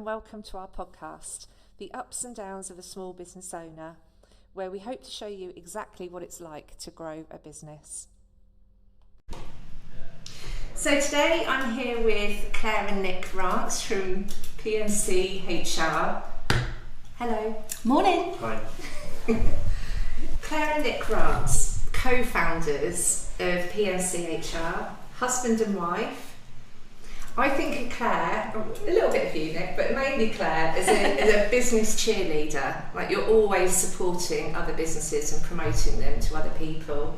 welcome to our podcast, The Ups and Downs of a Small Business Owner, where we hope to show you exactly what it's like to grow a business. So today I'm here with Claire and Nick Rance from PNC HR. Hello. Morning. Hi. Claire and Nick Rance, co-founders of PNC HR, husband and wife. I think of Claire, a little bit of you, Nick, but mainly Claire, as a business cheerleader. Like, you're always supporting other businesses and promoting them to other people.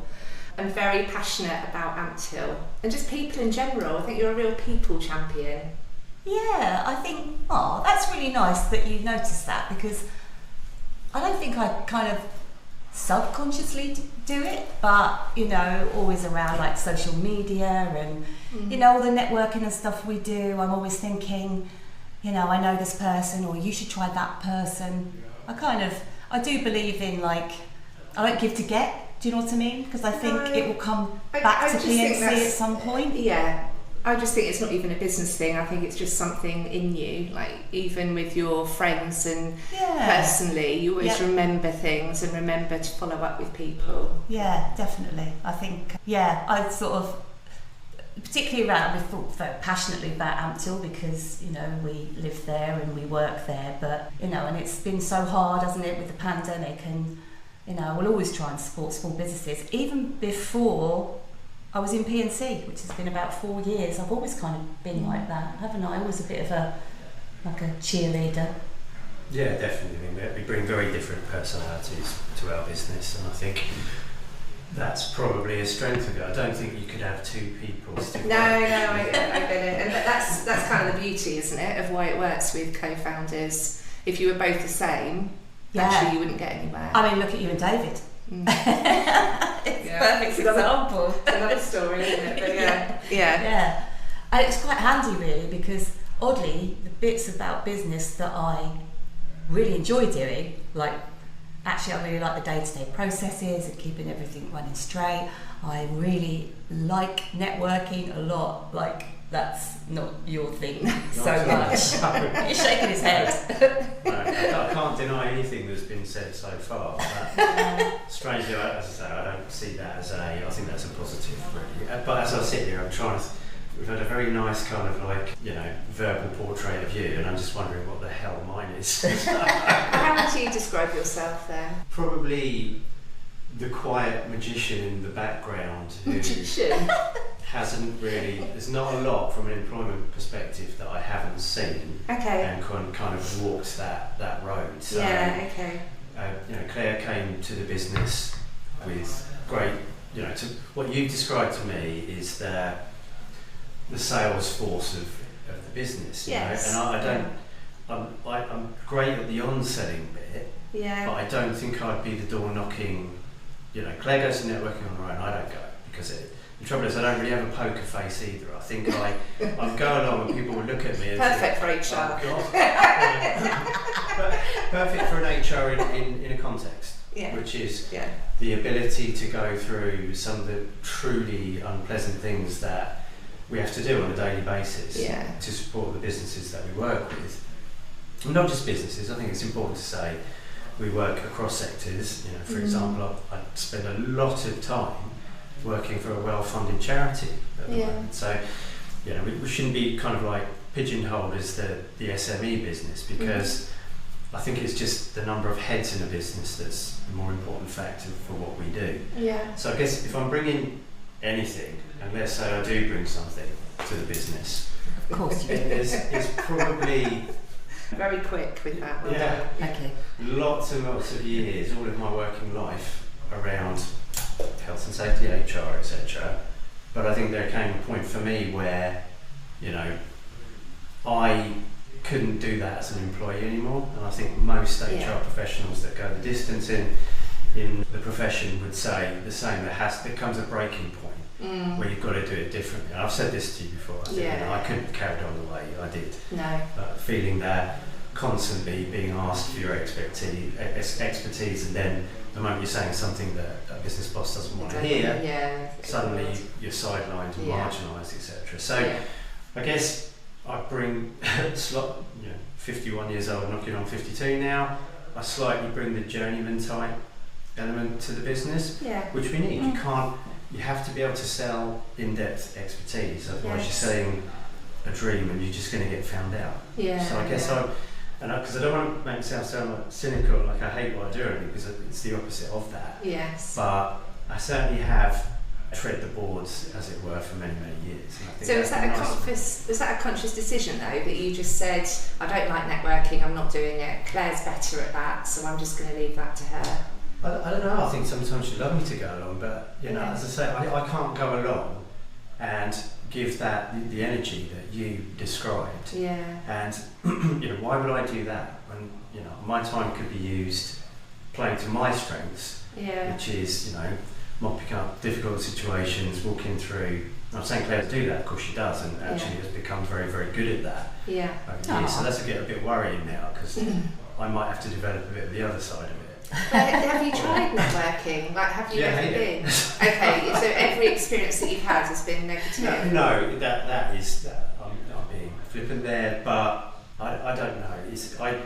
I'm very passionate about Untitled and just people in general. I think you're a real people champion. Yeah, I think, that's really nice that you noticed that, because I don't think I kind of subconsciously do it, but always around like social media and all the networking and stuff we do, I'm always thinking, I know this person, or you should try that person. I do believe in, like, I don't give to get, do you know what I mean? Because I think it will come back to PNC at some point. Yeah, I just think it's not even a business thing. I think it's just something in you, like even with your friends and personally, you always remember things and remember to follow up with people. Yeah, definitely. I think, I sort of, particularly around, we thought very passionately about Untitled because, we live there and we work there, but, and it's been so hard, hasn't it, with the pandemic, and, we'll always try and support small businesses. Even before I was in PNC, which has been about 4 years, I've always kind of been like that, haven't I? Always a bit of a cheerleader. Yeah, definitely. We bring very different personalities to our business, and I think that's probably a strength of it. I don't think you could have two people. No, I get it. And that's kind of the beauty, isn't it, of why it works with co-founders. If you were both the same, actually you wouldn't get anywhere. I mean, look at you and David. It's a perfect example. Another story, isn't it? But yeah. And it's quite handy, really, because oddly, the bits about business that I really enjoy doing, like, actually I really like the day-to-day processes and keeping everything running straight. I really like networking a lot. Like, that's not your thing so much. You're shaking his head. No, I can't deny anything that's been said so far. But strangely, as I say, I don't see that as I think that's a positive, really. But as I sit here, we've had a very nice kind of verbal portrait of you, and I'm just wondering what the hell mine is. How would you describe yourself then? Probably the quiet magician in the background who hasn't really, there's not a lot from an employment perspective that I haven't seen and kind of walked that road. So, Claire came to the business with great, what you've described to me is the sales force of the business, and I'm great at the on-selling bit, but I don't think I'd be the door knocking. Claire goes to networking on her own, I don't go, because the trouble is I don't really have a poker face either. I think I'd go along and people would look at me and perfect think, for HR. Oh God. Perfect for an HR in a context, which is the ability to go through some of the truly unpleasant things that we have to do on a daily basis to support the businesses that we work with. And not just businesses, I think it's important to say we work across sectors. For example, I spend a lot of time working for a well-funded charity at the moment. So, we shouldn't be kind of like pigeonholed as the SME business, because I think it's just the number of heads in a business that's the more important factor for what we do. Yeah. So I guess if I'm bringing anything, and let's say I do bring something to the business, of course you do. It's probably very quick with that one. Yeah. Okay. Lots and lots of years, all of my working life around health and safety, HR, etc. But I think there came a point for me where, I couldn't do that as an employee anymore. And I think most HR professionals that go the distance in the profession would say the same. There comes a breaking point where you've got to do it differently. And I've said this to you before. I think, I couldn't have carried on the way I did. No. Feeling that constantly being asked for your expertise, and then the moment you're saying something that a business boss doesn't want to hear, suddenly you're sidelined and marginalised, etc. So I guess I bring 51 years old, knocking on 52 now. I slightly bring the journeyman type element to the business, which we need. You have to be able to sell in-depth expertise, otherwise you're selling a dream and you're just going to get found out. So I guess because I don't want to make myself sound like cynical, like I hate what I do, because it's the opposite of that. Yes. But I certainly have tread the boards, as it were, for many, many years. So was that a conscious decision though, that you just said, I don't like networking, I'm not doing it, Claire's better at that, so I'm just going to leave that to her? I don't know, I think sometimes she'd love me to go along, but as I say, I can't go along and give that the energy that you described. And why would I do that when my time could be used playing to my strengths, which is mopping up difficult situations, walking through. I'm not saying Claire do that, of course she does, and actually has become very, very good at that over the years. So that's a bit worrying now, because I might have to develop a bit of the other side of it. But have you tried networking? Like, have you ever been? Okay, so every experience that you've had has been negative? No, that is, I'm being flippant there, but I don't know.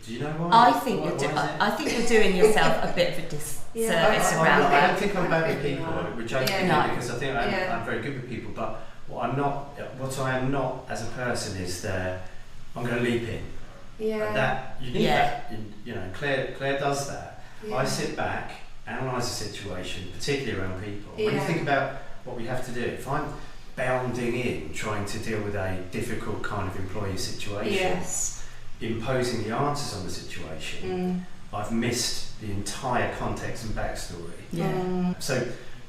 Do you know why? I think you're doing yourself a bit of a disservice around that. I don't think I'm bad with people, which I think because I think I'm very good with people. But what I am not as a person is that I'm going to leap in. And that you need that. Claire does that. I sit back, analyse the situation, particularly around people. When you think about what we have to do, if I'm bounding in, trying to deal with a difficult kind of employee situation. Imposing the answers on the situation, I've missed the entire context and backstory. So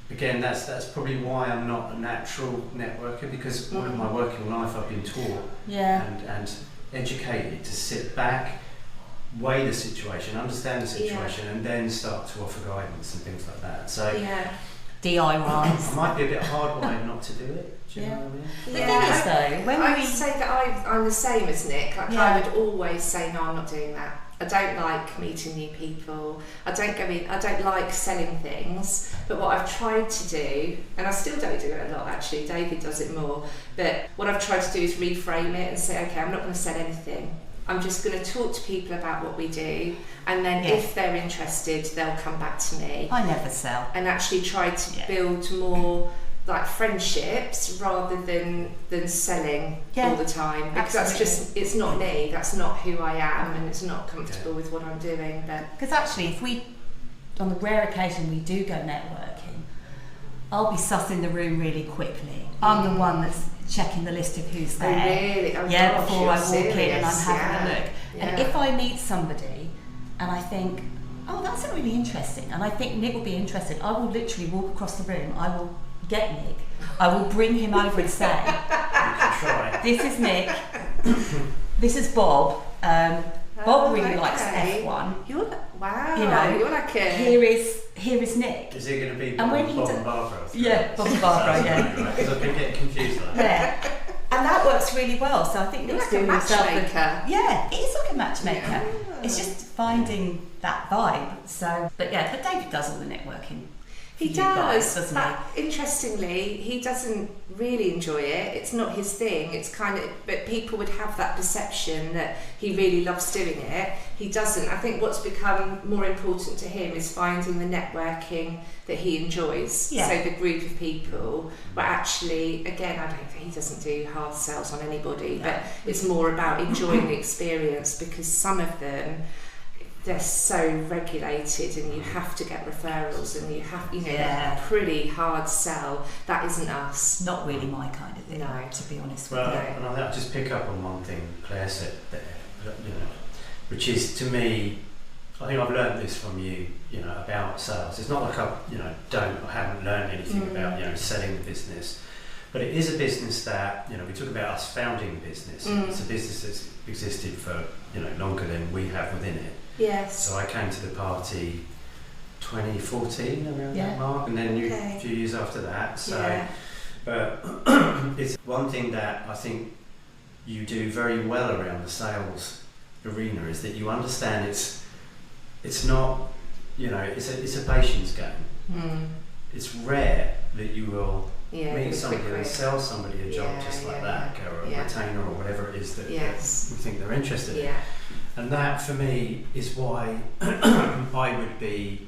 again, that's probably why I'm not a natural networker, because all of my working life I've been taught and educated to sit back, weigh the situation, understand the situation, and then start to offer guidance and things like that. So DIYs. I might be a bit hardwired not to do it. Do you know what I mean? The thing is though, I would say that I'm the same as Nick. Like I would always say, no, I'm not doing that. I don't like meeting new people. I don't like selling things. But what I've tried to do, and I still don't do it a lot actually, David does it more, but what I've tried to do is reframe it and say, okay, I'm not going to sell anything. I'm just going to talk to people about what we do, and then if they're interested, they'll come back to me. I never sell. And actually try to build more like friendships rather than selling all the time, because that's just, it's not me, that's not who I am, and it's not comfortable with what I'm doing. Because actually, if we, on the rare occasion we do go networking, I'll be sussing the room really quickly. I'm the one that's checking the list of who's there. Really? Before I walk in and I'm having a look. And if I meet somebody and I think, oh, that's really interesting, and I think Nick will be interested, I will literally walk across the room, I will get Nick, I will bring him over and say, this is Nick, this is Bob, Bob really likes F1. You're like a... Here is Nick. Is it going to be Bob and Barbara? Bob and Barbara, Because I've been getting confused like that. And that works really well, so I think Nick's doing himself it is like a matchmaker. It's just finding that vibe. So, but David does all the networking. He does, doesn't he? Interestingly, he doesn't really enjoy it. It's not his thing. It's kind of, but people would have that perception that he really loves doing it. He doesn't. I think what's become more important to him is finding the networking that he enjoys. So the group of people, but actually, again, I don't think he doesn't do hard sells on anybody, but it's more about enjoying the experience, because some of them, they're so regulated and you have to get referrals and you have, a pretty hard sell. That isn't us. Not really my kind of thing, to be honest with you. And I'll just pick up on one thing Claire said there, which is, to me, I think I've learned this from you, about sales. It's not like I haven't learned anything about, selling the business, but it is a business that, we talk about us founding the business. It's a business that's existed for, longer than we have within it. Yes. So I came to the party 2014 around that mark, and then a few years after that. So, but it's one thing that I think you do very well around the sales arena is that you understand it's not, it's a patience game. It's rare that you will meet somebody and sell somebody a job just like that, or a retainer or whatever it is that we think they're interested in. And that for me is why I would be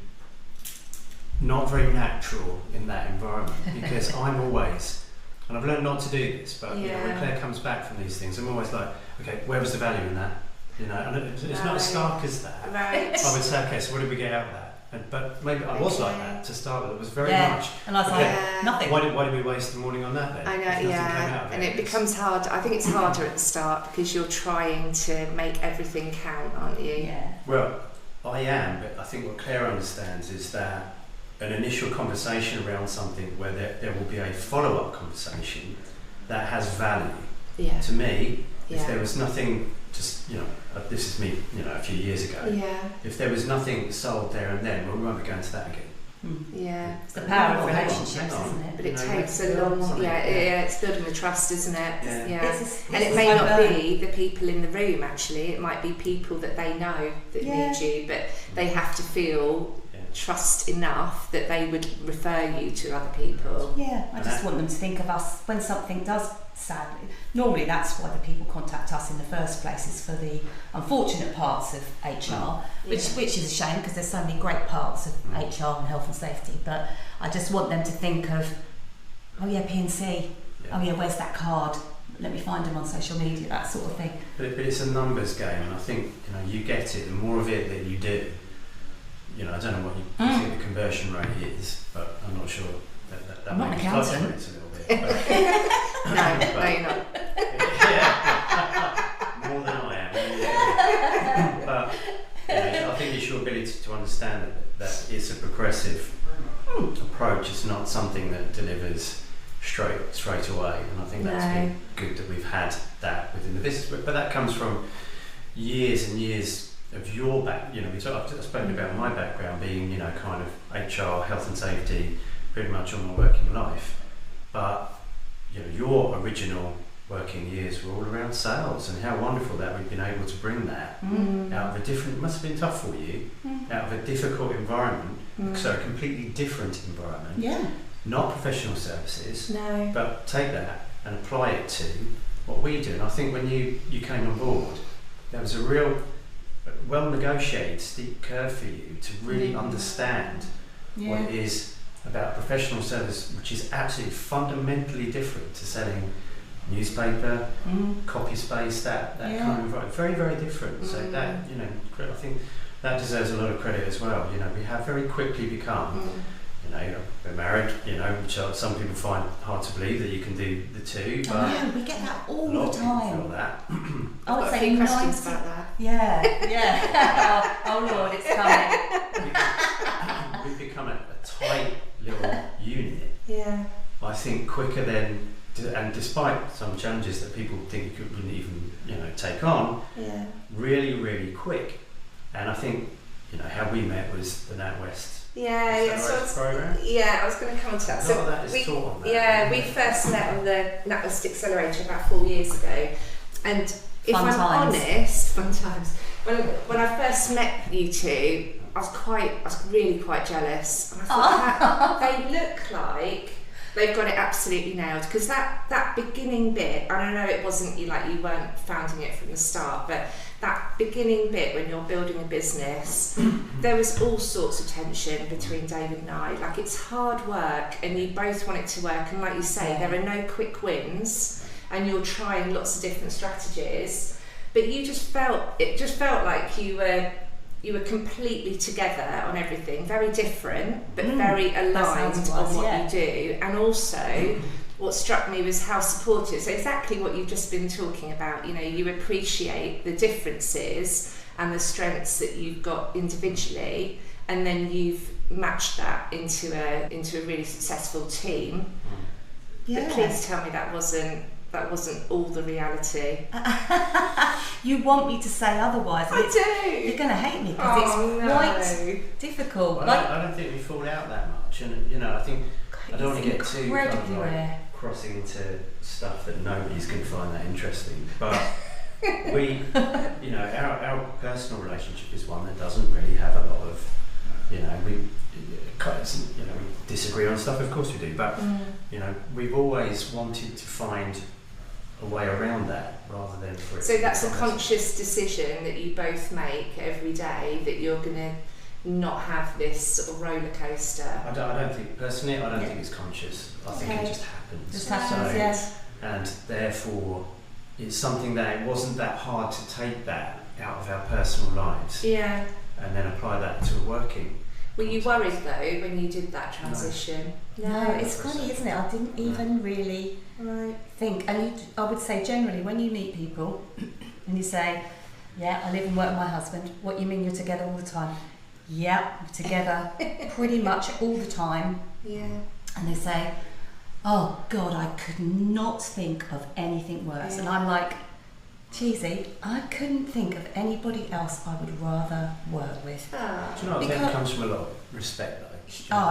not very natural in that environment, because I'm always, and I've learned not to do this, but you know, when Claire comes back from these things, I'm always like, okay, where was the value in that? You know, and it's not as stark as that. Right. I would say, okay, so what did we get out of that? But maybe I was like that to start with. It was very much. And I was like, nothing. Why did we waste the morning on that then? I know, and it becomes hard. I think it's harder at the start because you're trying to make everything count, aren't you? Yeah. Well, I am, but I think what Claire understands is that an initial conversation around something where there will be a follow-up conversation that has value. Yeah. To me, if there was nothing, just, you know, this is me, you know, a few years ago. Yeah. If there was nothing sold there and then, well, we won't be going to that again. Yeah. It's the power of relationships, isn't it? But it takes a long, it's building the trust, isn't it? Yeah. And it may not be the people in the room, actually. It might be people that they know that need you, but they have to feel trust enough that they would refer you to other people. Yeah, I just want them to think of us when something does sadly. Normally that's why the people contact us in the first place, is for the unfortunate parts of HR, which is a shame because there's so many great parts of HR and health and safety, but I just want them to think of, oh yeah, P&C, oh yeah, where's that card? Let me find them on social media, that sort of thing. But it's a numbers game, and I think, you know, you get it, the more of it that you do. You know, I don't know what you think the conversion rate is, but I'm not sure that I'm not an accountant. A little bit. But, no, you're not. More than I am. But you know, I think it's your ability to understand that it's a progressive approach. It's not something that delivers straight away, and I think that's been good that we've had that within the business. But that comes from years and years of your you know, I've spoken about my background being, you know, kind of HR, health and safety, pretty much all my working life. But, you know, your original working years were all around sales, and how wonderful that we've been able to bring that out of a different, it must have been tough for you, out of a difficult environment, so a completely different environment. Not professional services, but take that and apply it to what we do. And I think when you came on board, there was a real well negotiated steep curve for you to really understand what it is about professional service, which is absolutely fundamentally different to selling newspaper, copy space, that kind of, very, very different. So that, you know, I think that deserves a lot of credit as well. You know, we have very quickly become, you know, we're married, you know, which some people find hard to believe that you can do the two. But we get that all a lot the time. Of people feel that. I would say say questions about that. Oh Lord, it's coming. We've become a tight little unit. I think quicker than, and despite some challenges that people think you couldn't even, you know, take on, really, really quick. And I think, you know, how we met was the NatWest. So I was going to come on to that. So that is taught on that. We first met on the NatWest Accelerator about 4 years ago, and if I'm honest, fun times. When I first met you two, I was really quite jealous. And I thought they look like they've got it absolutely nailed, because that beginning bit, and I know it wasn't you weren't founding it from the start, but that beginning bit when you're building a business, there was all sorts of tension between David and I. Like, it's hard work and you both want it to work, and like you say, there are no quick wins and you're trying lots of different strategies, but it just felt like you were completely together on everything, very different but very aligned on what you do. And also what struck me was how supportive, so exactly what you've just been talking about, you know, you appreciate the differences and the strengths that you've got individually, and then you've matched that into a really successful team. But please tell me that wasn't all the reality. You want me to say otherwise. I do. You're going to hate me because it's quite difficult. Well, I don't think we fall out that much, and, you know, I think I don't want to get too kind of like crossing into stuff that nobody's going to find that interesting. But we, you know, our personal relationship is one that doesn't really have a lot of you know, we disagree on stuff, of course we do, but you know, we've always wanted to find a way around that rather than for it. So that's a conscious decision that you both make every day, that you're going to not have this sort of roller coaster. I don't think personally. I don't think it's conscious. I think it just happens. Just happens, yes. And therefore, it's something that it wasn't that hard to take that out of our personal lives. Yeah. And then apply that to a working. Were you worried though when you did that transition? No, it's funny, isn't it? I didn't even really think. And I would say generally, when you meet people and you say, "Yeah, I live and work with my husband," what you mean you're together all the time? Yeah, we're together pretty much all the time. Yeah. And they say, "Oh God, I could not think of anything worse." And I'm like, cheesy, I couldn't think of anybody else I would rather work with. Do you know, I think it comes from a lot of respect, though.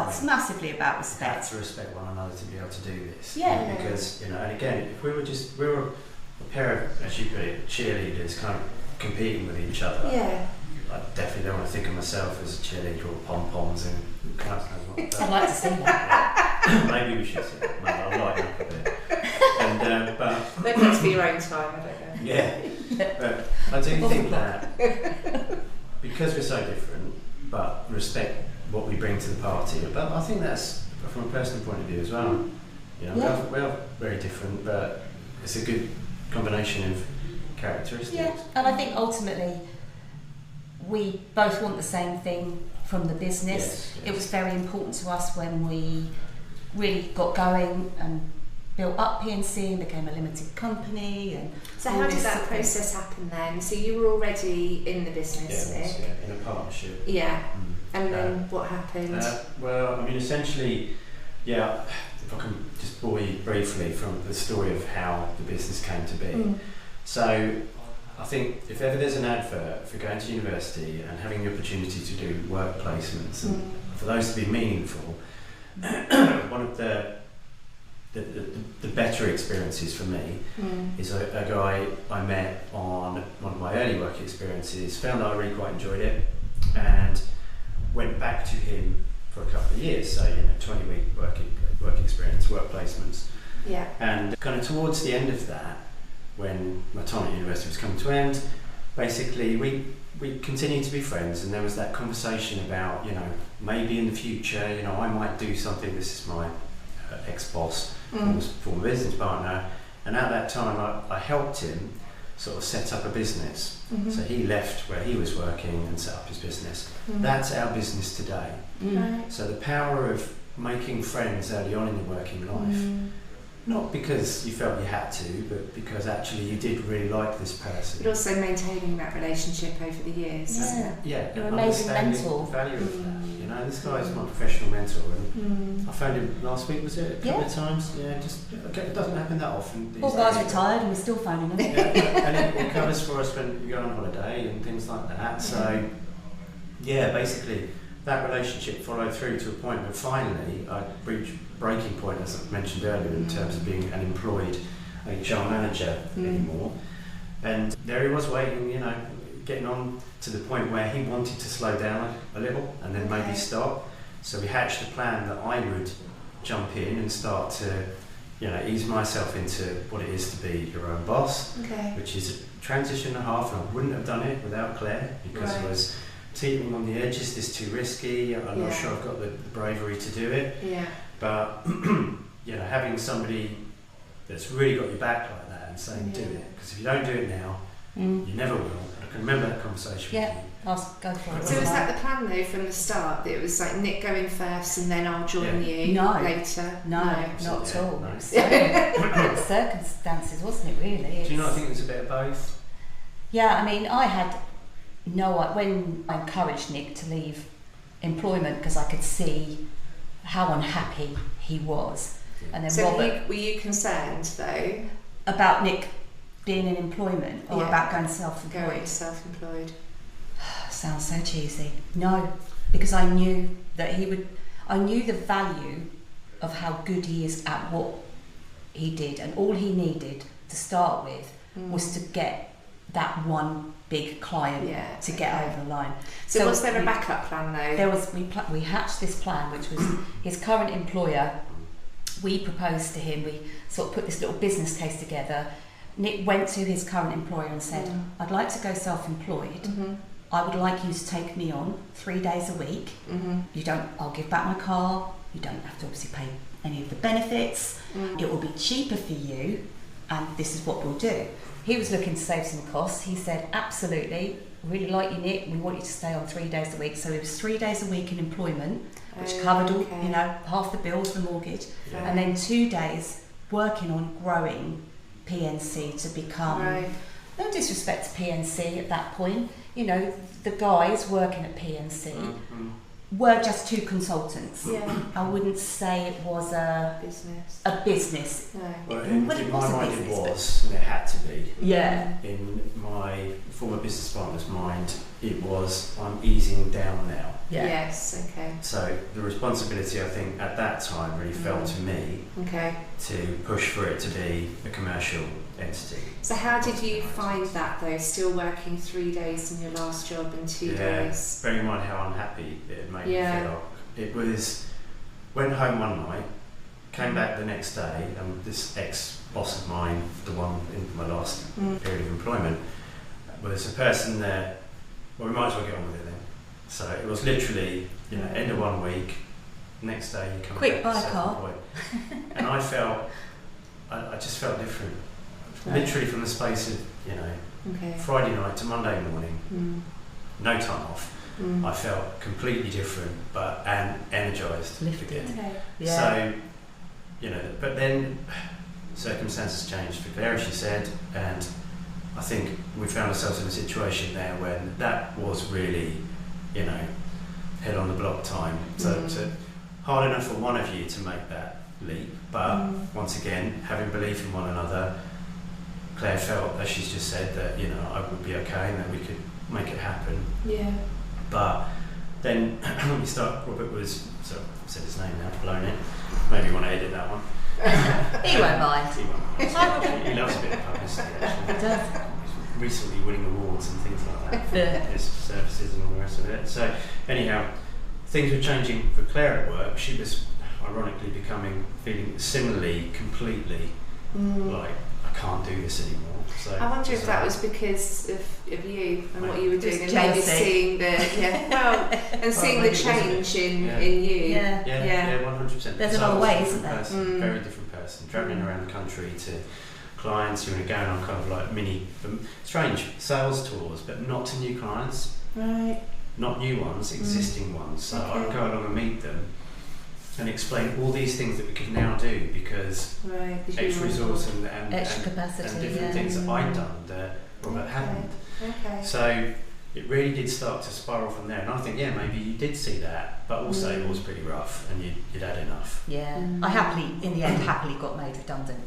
It's massively about We respect. have to respect one another to be able to do this. Yeah. Because, you know, and again, if we were a pair of, as you put it, cheerleaders kind of competing with each other. Yeah. I definitely don't want to think of myself as a cheerleader or pom-poms and kind of I'd like to see that. Maybe we should see that. Maybe I'll lighten up a bit. And, but Maybe that's for your own time, I don't know. Yeah, but I do think that because we're so different, but respect what we bring to the party. But I think that's from a personal point of view as well. You know, we are very different, but it's a good combination of characteristics. Yeah, and I think ultimately we both want the same thing from the business. Yes. It was very important to us when we really got going and built up PNC and became a limited company. And so how did that process happen then? So you were already in the business, Nick? In a partnership. Yeah. And then what happened? Well, I mean, essentially, if I can just bore you briefly from the story of how the business came to be. So I think if ever there's an advert for going to university and having the opportunity to do work placements, and for those to be meaningful, one of the better experiences for me is a guy I met on one of my early work experiences, found that I really quite enjoyed it, and went back to him for a couple of years, so 20-week work experience, work placements. Yeah. And kind of towards the end of that, when my time at university was coming to end, basically we continued to be friends, and there was that conversation about, maybe in the future, I might do something. This is my ex-boss, former business partner, and at that time I helped him sort of set up a business. So he left where he was working and set up his business. That's our business today. So the power of making friends early on in your working life, not because you felt you had to, but because actually you did really like this person. But also maintaining that relationship over the years. Yeah, you're an amazing mentor. The value of that. This guy is my professional mentor, and I phoned him last week. Was it a couple of times? It doesn't happen that often. Poor guy's retired, and we're still phoning him. And it covers for us when we go on holiday and things like that. So basically that relationship followed through to a point where finally I reached breaking point, as I mentioned earlier, in terms of being an employed HR manager anymore. And there he was waiting, getting on to the point where he wanted to slow down a little and then maybe stop. So we hatched a plan that I would jump in and start to, ease myself into what it is to be your own boss, which is a transition and a half, and I wouldn't have done it without Claire, because it was teetering on the edge. Is this too risky? I'm not sure I've got the bravery to do it. But having somebody that's really got your back like that and saying do it, because if you don't do it now, you never will. I can remember that conversation with you. I'll go for it. So was that the plan though from the start, that it was like Nick going first and then I'll join you later? No, not at all. No. Circumstances, wasn't it really? Do you not think it was a bit of both? Yeah, I mean, I had when I encouraged Nick to leave employment, because I could see how unhappy he was. And then so Robert, were you concerned though? About Nick being in employment or about going self-employed? Going self-employed. Sounds so cheesy. No, because I knew that I knew the value of how good he is at what he did, and all he needed to start with was to get that one big client to get over the line. So was there a backup plan though? There was. We hatched this plan, which was his current employer. We proposed to him. We sort of put this little business case together. Nick went to his current employer and said, "I'd like to go self-employed. I would like you to take me on 3 days a week. I'll give back my car. You don't have to obviously pay any of the benefits. It will be cheaper for you, and this is what we'll do." He was looking to save some costs. He said, "Absolutely, really like you, Nick. We want you to stay on 3 days a week." So it was 3 days a week in employment, which covered all, half the bills, the mortgage, and then 2 days working on growing PNC to become. No disrespect to PNC at that point. The guys working at PNC were just two consultants. I wouldn't say it was a business. No. Well, in my mind it was, and it had to be. In my former business partner's mind, it was, I'm easing down now. Yes, okay. So the responsibility, I think, at that time really fell to me to push for it to be a commercial entity. So how did you find that though, still working 3 days in your last job and 2 days? Bearing in mind how unhappy it made me feel. It was, went home one night, came back the next day, and this ex-boss of mine, the one in my last period of employment, was a person that, well, we might as well get on with it then. So it was literally, end of 1 week, next day you come quick back buy a car. And I just felt different. Literally from the space of, Friday night to Monday morning, no time off. I felt completely different, and energised again. So, but then circumstances changed for Claire, as she said, and I think we found ourselves in a situation there when that was really, head on the block time. So hard enough for one of you to make that leap, but once again, having belief in one another, Claire felt, as she's just said, that I would be okay and that we could make it happen. But then when we start, Robert was, so I said his name now, blown it. Maybe you want to edit that one. He won't mind. He loves a bit of publicity, actually. He does. He's recently winning awards and things like that for his services and all the rest of it. So anyhow, things were changing for Claire at work. She was ironically feeling similarly, completely like, I can't do this anymore. So I wonder if that was because of you and what you were doing, and jealousy. maybe seeing the seeing the change in you. Yeah, 100%. There's another way, isn't there? Very different person, travelling around the country to clients, going on kind of like mini, strange sales tours, but not to new clients. Right. Not new ones, existing ones. So I would go along and meet them and explain all these things that we could now do because extra resource and extra capacity and different things that I'd done that Robert hadn't. So it really did start to spiral from there, and I think maybe you did see that, but also it was pretty rough and you'd had enough. I in the end happily got made redundant,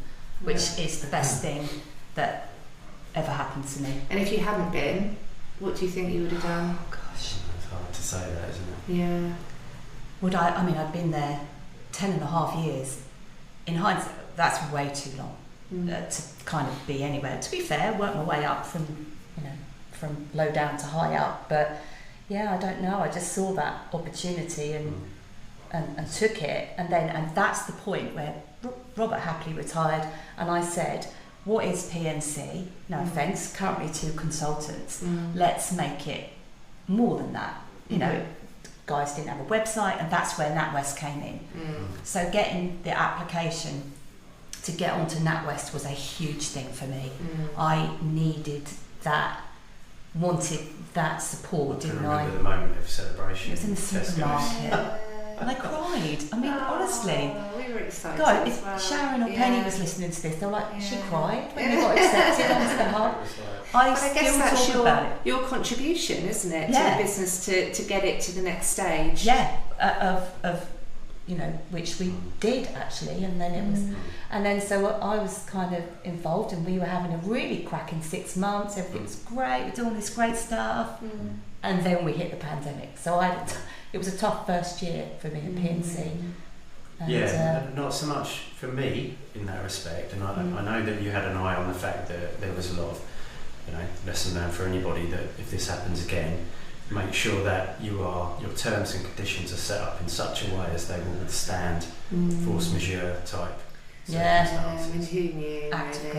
which is the best thing that ever happened to me. And if you hadn't been, what do you think you would have done? Oh, gosh, it's hard to say that, isn't it? Yeah. Would I mean, I'd been there 10 and a half years. In hindsight, that's way too long to kind of be anywhere. To be fair, worked my way up from low down to high up. But I don't know. I just saw that opportunity and took it. And that's the point where Robert happily retired. And I said, what is PNC? No offence, currently 2 consultants. Let's make it more than that. Guys didn't have a website, and that's where NatWest came in. So getting the application to get onto NatWest was a huge thing for me. I needed that, wanted that support, didn't I? I remember the moment of celebration. It was in the supermarket. And I cried. I mean, honestly. We were excited. God, as if well. Sharon or Penny was listening to this, they were like, she cried when you got accepted onto the hub. I guess that's talk about it. Your contribution, isn't it, to the business to get it to the next stage? Of which we did actually, and then it was, and then so I was kind of involved, and we were having a really cracking 6 months. Everything was great. We're doing all this great stuff, and then we hit the pandemic. So it was a tough first year for me at PNC. And, not so much for me in that respect, and I know that you had an eye on the fact that there was a lot of lesson learned for anybody, that if this happens again, make sure that your terms and conditions are set up in such a way as they will withstand force majeure type circumstances. I mean, who knew? Act of really?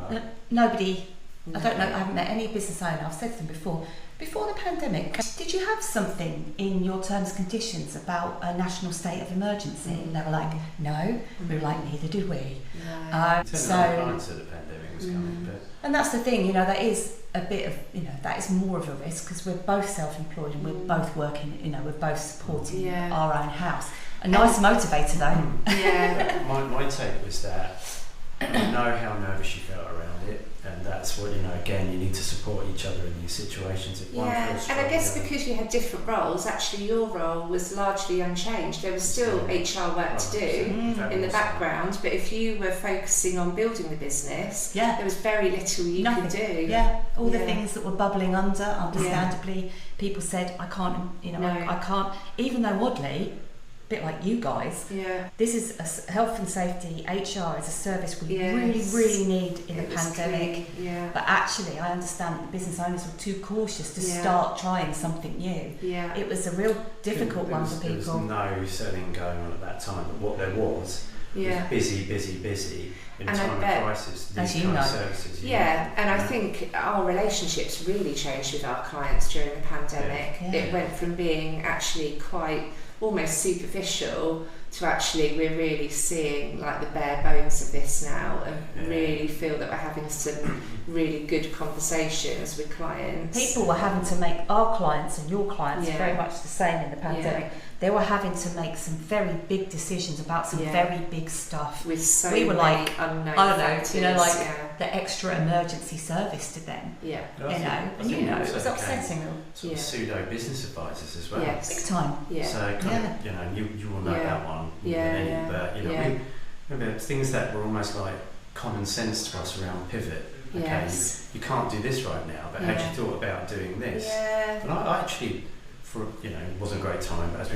God. Nobody. I don't know. I haven't met any business owner. I've said to them before the pandemic, did you have something in your terms and conditions about a national state of emergency? And they were like, no. We were like, neither did we. So clients that the pandemic was coming, but and that's the thing, that is a bit of, that is more of a risk, because we're both self-employed and we're both working, we're both supporting our own house. A nice motivator though. My take was that I know how nervous you felt around it, and that's what, again, you need to support each other in these situations. If one feels strong, and I guess because you had different roles, actually your role was largely unchanged. There was still HR work to do in the background, but if you were focusing on building the business, there was very little you could do. All the things that were bubbling under, understandably, people said, I can't, I can't, even though oddly, a bit like you guys, this is a health and safety, HR is a service we really need in the pandemic. But actually, I understand that business owners were too cautious to start trying something new. It was a real difficult one for people. There was no selling going on at that time, but what there was busy in a time of crisis. These kind of services. And I think our relationships really changed with our clients during the pandemic. It went from being actually quite almost superficial to actually we're really seeing like the bare bones of this now, and really feel that we're having some really good conversations with clients. People were having to make, our clients and your clients very much the same in the pandemic. They were having to make some very big decisions about some very big stuff. With so we were many like, unknown I don't factors, know, the extra emergency service to them. I and it was upsetting them. Sort of pseudo business advisors as well. Big time. So kind of, you will know that one more than any, but we remember things that were almost like common sense to us around pivot. Okay, you can't do this right now, but had you thought about doing this? And I actually, it wasn't a great time, but as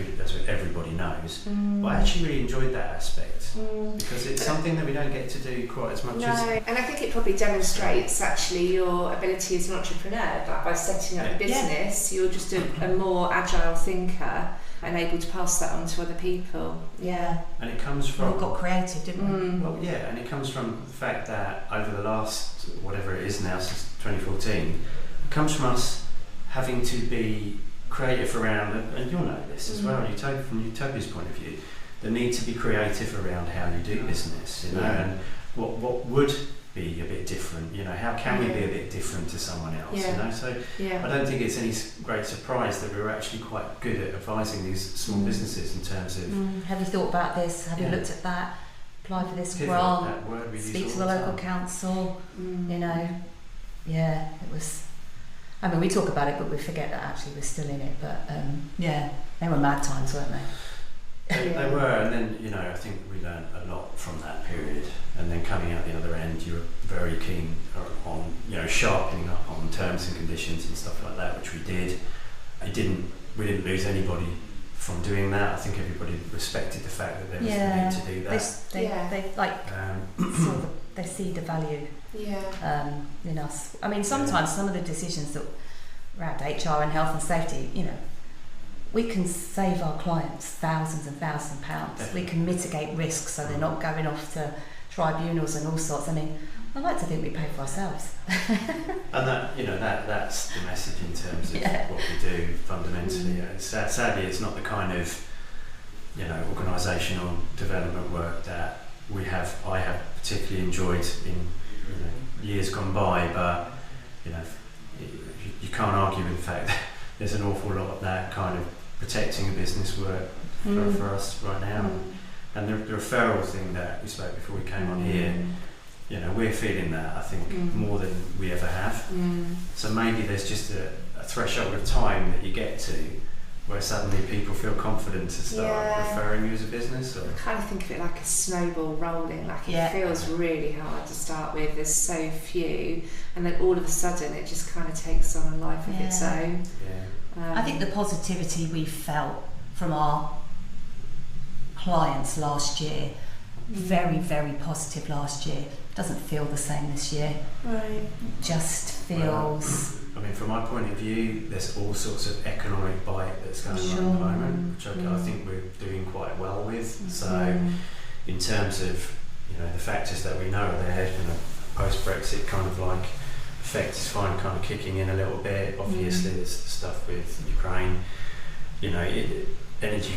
everybody knows, but I actually really enjoyed that aspect because it's something that we don't get to do quite as much as. And I think it probably demonstrates actually your ability as an entrepreneur. Like by setting up a business, you're just a more agile thinker and able to pass that on to other people. And it comes from. We all got creative, didn't we? Well, and it comes from the fact that over the last whatever it is now since 2014, it comes from us having to be creative around, and you'll know this as well, from Utopia's point of view, the need to be creative around how you do business, and what would be a bit different, how can we be a bit different to someone else, so I don't think it's any great surprise that we're actually quite good at advising these small busises in terms of have you thought about this, have you looked at that, apply for this grant, speak to the local council, it was. I mean, we talk about it, but we forget that actually we're still in it. But they were mad times, weren't they? They were, and then I think we learned a lot from that period. And then coming out the other end, you were very keen on sharpening up on terms and conditions and stuff like that, which we did. We didn't lose anybody from doing that. I think everybody respected the fact that there was the need to do that. They see the value. In us. I mean, sometimes some of the decisions that around HR and health and safety, we can save our clients thousands and thousands of pounds. Definitely. We can mitigate risks so they're not going off to tribunals and all sorts. I mean, I like to think we pay for ourselves. And that's the message in terms of what we do fundamentally. Sadly, it's not the kind of organisational development work that I have particularly enjoyed in years gone by, but you can't argue with the fact that there's an awful lot of that kind of protecting a business work for us right now. And the referral thing that we spoke before we came on here, we're feeling that I think more than we ever have. So maybe there's just a threshold of time that you get to where suddenly people feel confident to start referring you as a business? Or? I kind of think of it like a snowball rolling, it feels really hard to start with, there's so few, and then all of a sudden it just kind of takes on a life of its own. I think the positivity we felt from our clients last year very, very positive last year. Doesn't feel the same this year. Right. Just feels... I mean, from my point of view, there's all sorts of economic bite that's going on at the moment, which I think we're doing quite well with. So, in terms of the factors that we know are there, post-Brexit kind of like effect is kind of kicking in a little bit. Obviously, there's the stuff with Ukraine.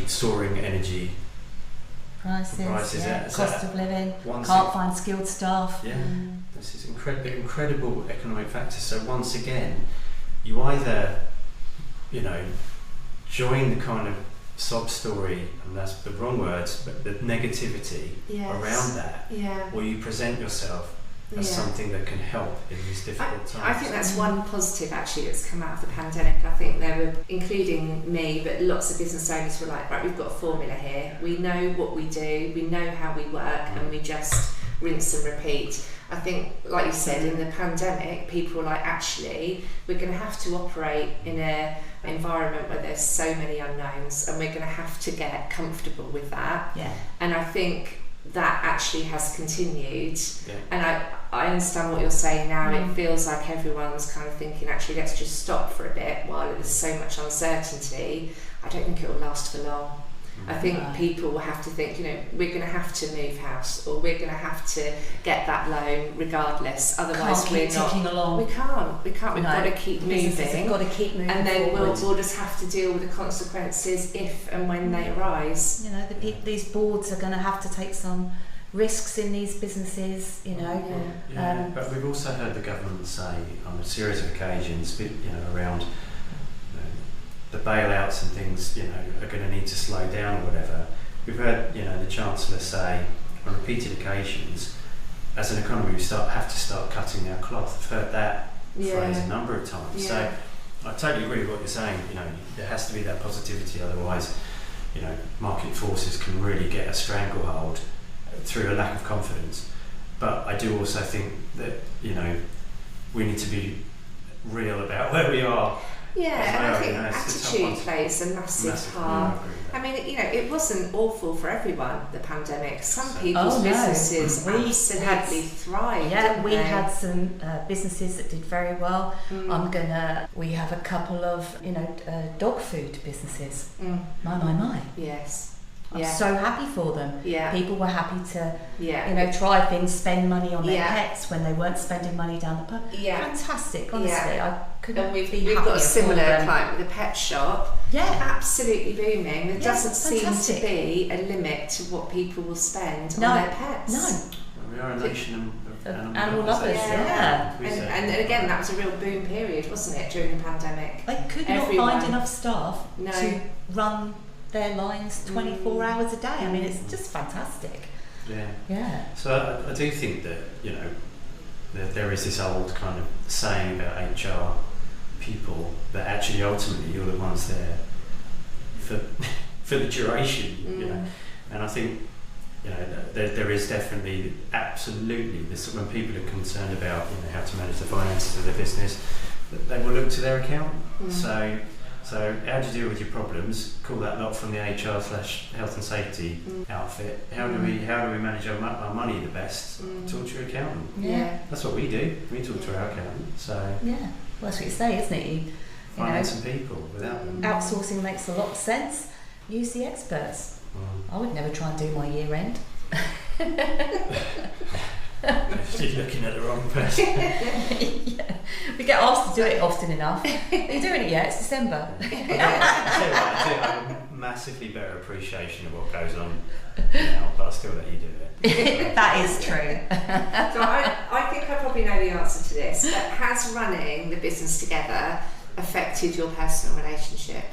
Soaring energy prices, cost of living. Can't find skilled staff. Yeah. This is incredible economic factors. So once again, you either, join the kind of sob story, and that's the wrong words, but the negativity around that, or you present yourself as something that can help in these difficult times. I think that's one positive actually that's come out of the pandemic. I think there were, including me, but lots of business owners were like, right, we've got a formula here. We know what we do, we know how we work, and we just rinse and repeat. I think, like you said, in the pandemic, people were like, actually, we're going to have to operate in an environment where there's so many unknowns, and we're going to have to get comfortable with that. Yeah. And I think that actually has continued. Yeah. And I understand what you're saying now, and it feels like everyone's kind of thinking, actually, let's just stop for a bit while there's so much uncertainty. I don't think it will last for long. I think people will have to think, we're going to have to move house, or we're going to have to get that loan regardless. Otherwise, we're not. Ticking along. We can't. We've got to keep moving. We've got to keep moving. And then forward. we'll just have to deal with the consequences if and when they arise. These boards are going to have to take some risks in these businesses. But we've also heard the government say on a series of occasions, around. The bailouts and things, are going to need to slow down or whatever. We've heard, the Chancellor say on repeated occasions, as an economy, we have to start cutting our cloth. I've heard that phrase a number of times. So I totally agree with what you're saying. There has to be that positivity, otherwise, market forces can really get a stranglehold through a lack of confidence. But I do also think that, we need to be real about where we are. Yeah, and I think attitude plays a massive part. I mean, it wasn't awful for everyone, the pandemic. Some people's businesses absolutely thrived. Yeah, we had some businesses that did very well. We have a couple of, dog food businesses. My. Yes. I'm so happy for them. Yeah. People were happy to, try things, spend money on their pets when they weren't spending money down the pub. Yeah. Fantastic, honestly. I couldn't be happier. We've got a similar client with a pet shop. Yeah. Absolutely booming. There doesn't seem to be a limit to what people will spend on their pets. No. We are a nation of animal lovers. Yeah. And again, that was a real boom period, wasn't it, during the pandemic? They could not find enough staff to run their lines 24 hours a day. I mean, it's just fantastic. Yeah. So I do think that, that there is this old kind of saying about HR people that actually ultimately you're the ones there for the duration, And I think, there is definitely, absolutely, this, when people are concerned about, how to manage the finances of their business, that they will look to their accountant. So how do you deal with your problems? Call that not from the HR/health and safety outfit. How do we manage our money the best? Talk to your accountant. Yeah. That's what we do. We talk to our accountant. So well, that's what you say, isn't it? You finance and people without them. Outsourcing makes a lot of sense. Use the experts. I would never try and do my year end. You're looking at the wrong person. We get asked to do it often enough. Are you doing it yet? It's December. I have a massively better appreciation of what goes on now, but I'll still let you do it. That is true. So I think I probably know the answer to this, but has running the business together affected your personal relationship?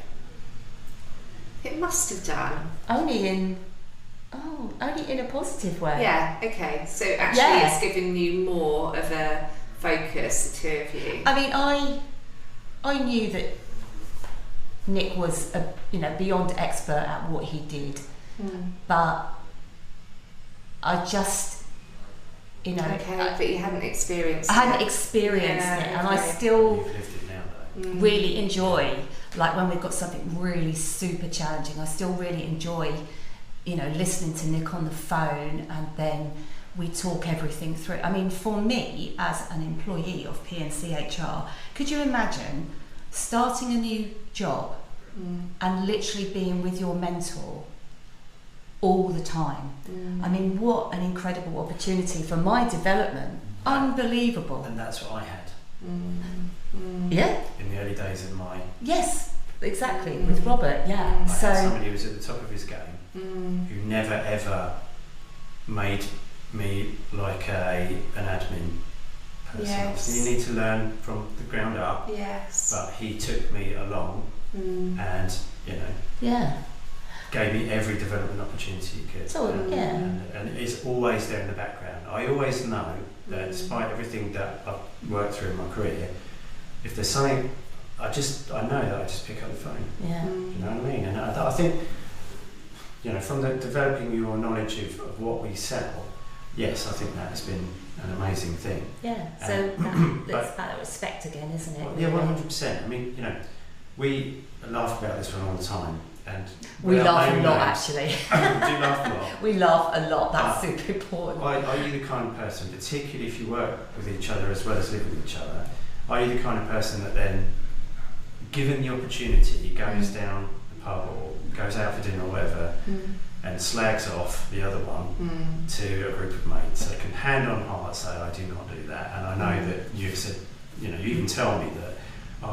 It must have done. Only in a positive way. Yeah, okay. So actually it's given you more of a focus, the two of you. I mean, I knew that Nick was beyond expert at what he did. But I just, Okay, but you hadn't experienced it. I hadn't experienced it, and I still You've lived it now, though. really enjoy, like when we've got something really super challenging, I still really enjoy listening to Nick on the phone, and then we talk everything through. I mean, for me, as an employee of PNC HR, could you imagine starting a new job and literally being with your mentor all the time? I mean, what an incredible opportunity for my development. Unbelievable. And that's what I had. Yeah. In the early days of my... Yes, exactly, with Robert, yeah. I had somebody who was at the top of his game, who never ever made me like an admin person. Yes. So you need to learn from the ground up. Yes. But he took me along and, gave me every development opportunity he could. So, and it's always there in the background. I always know that despite everything that I've worked through in my career, if there's something, I know that I just pick up the phone. Yeah. You know what I mean? And I think, from the developing your knowledge of what we sell, yes, I think that has been an amazing thing. Yeah, so it's about respect again, isn't it? Yeah, 100%. I mean, we laugh about this one all the time. And we laugh a lot, actually. We do laugh a lot. We laugh a lot, that's super important. Are you the kind of person, particularly if you work with each other as well as live with each other, are you the kind of person that then, given the opportunity, goes down the pub or goes out for dinner or whatever, and slags off the other one to a group of mates? So can hand on heart say, I do not do that. And I know that you've said, you even tell me that,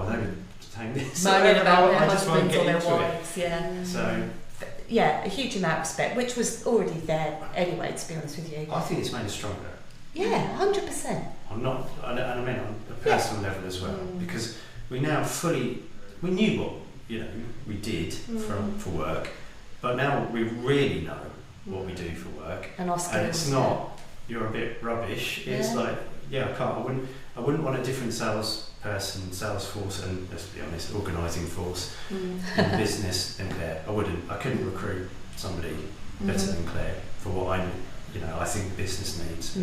they would take this. Moaning about their I just won't husbands get or their into wives, it. So, yeah, a huge amount of respect, which was already there anyway, to be honest with you. I think it's made us stronger. Yeah, 100%. And I mean on a personal level as well, because we now we knew what we did for work, but now we really know what we do for work, and it's not you're a bit rubbish. It's like I wouldn't want a different sales force, and let's be honest, organising force in business than Claire. I couldn't recruit somebody better than Claire for what I think business needs.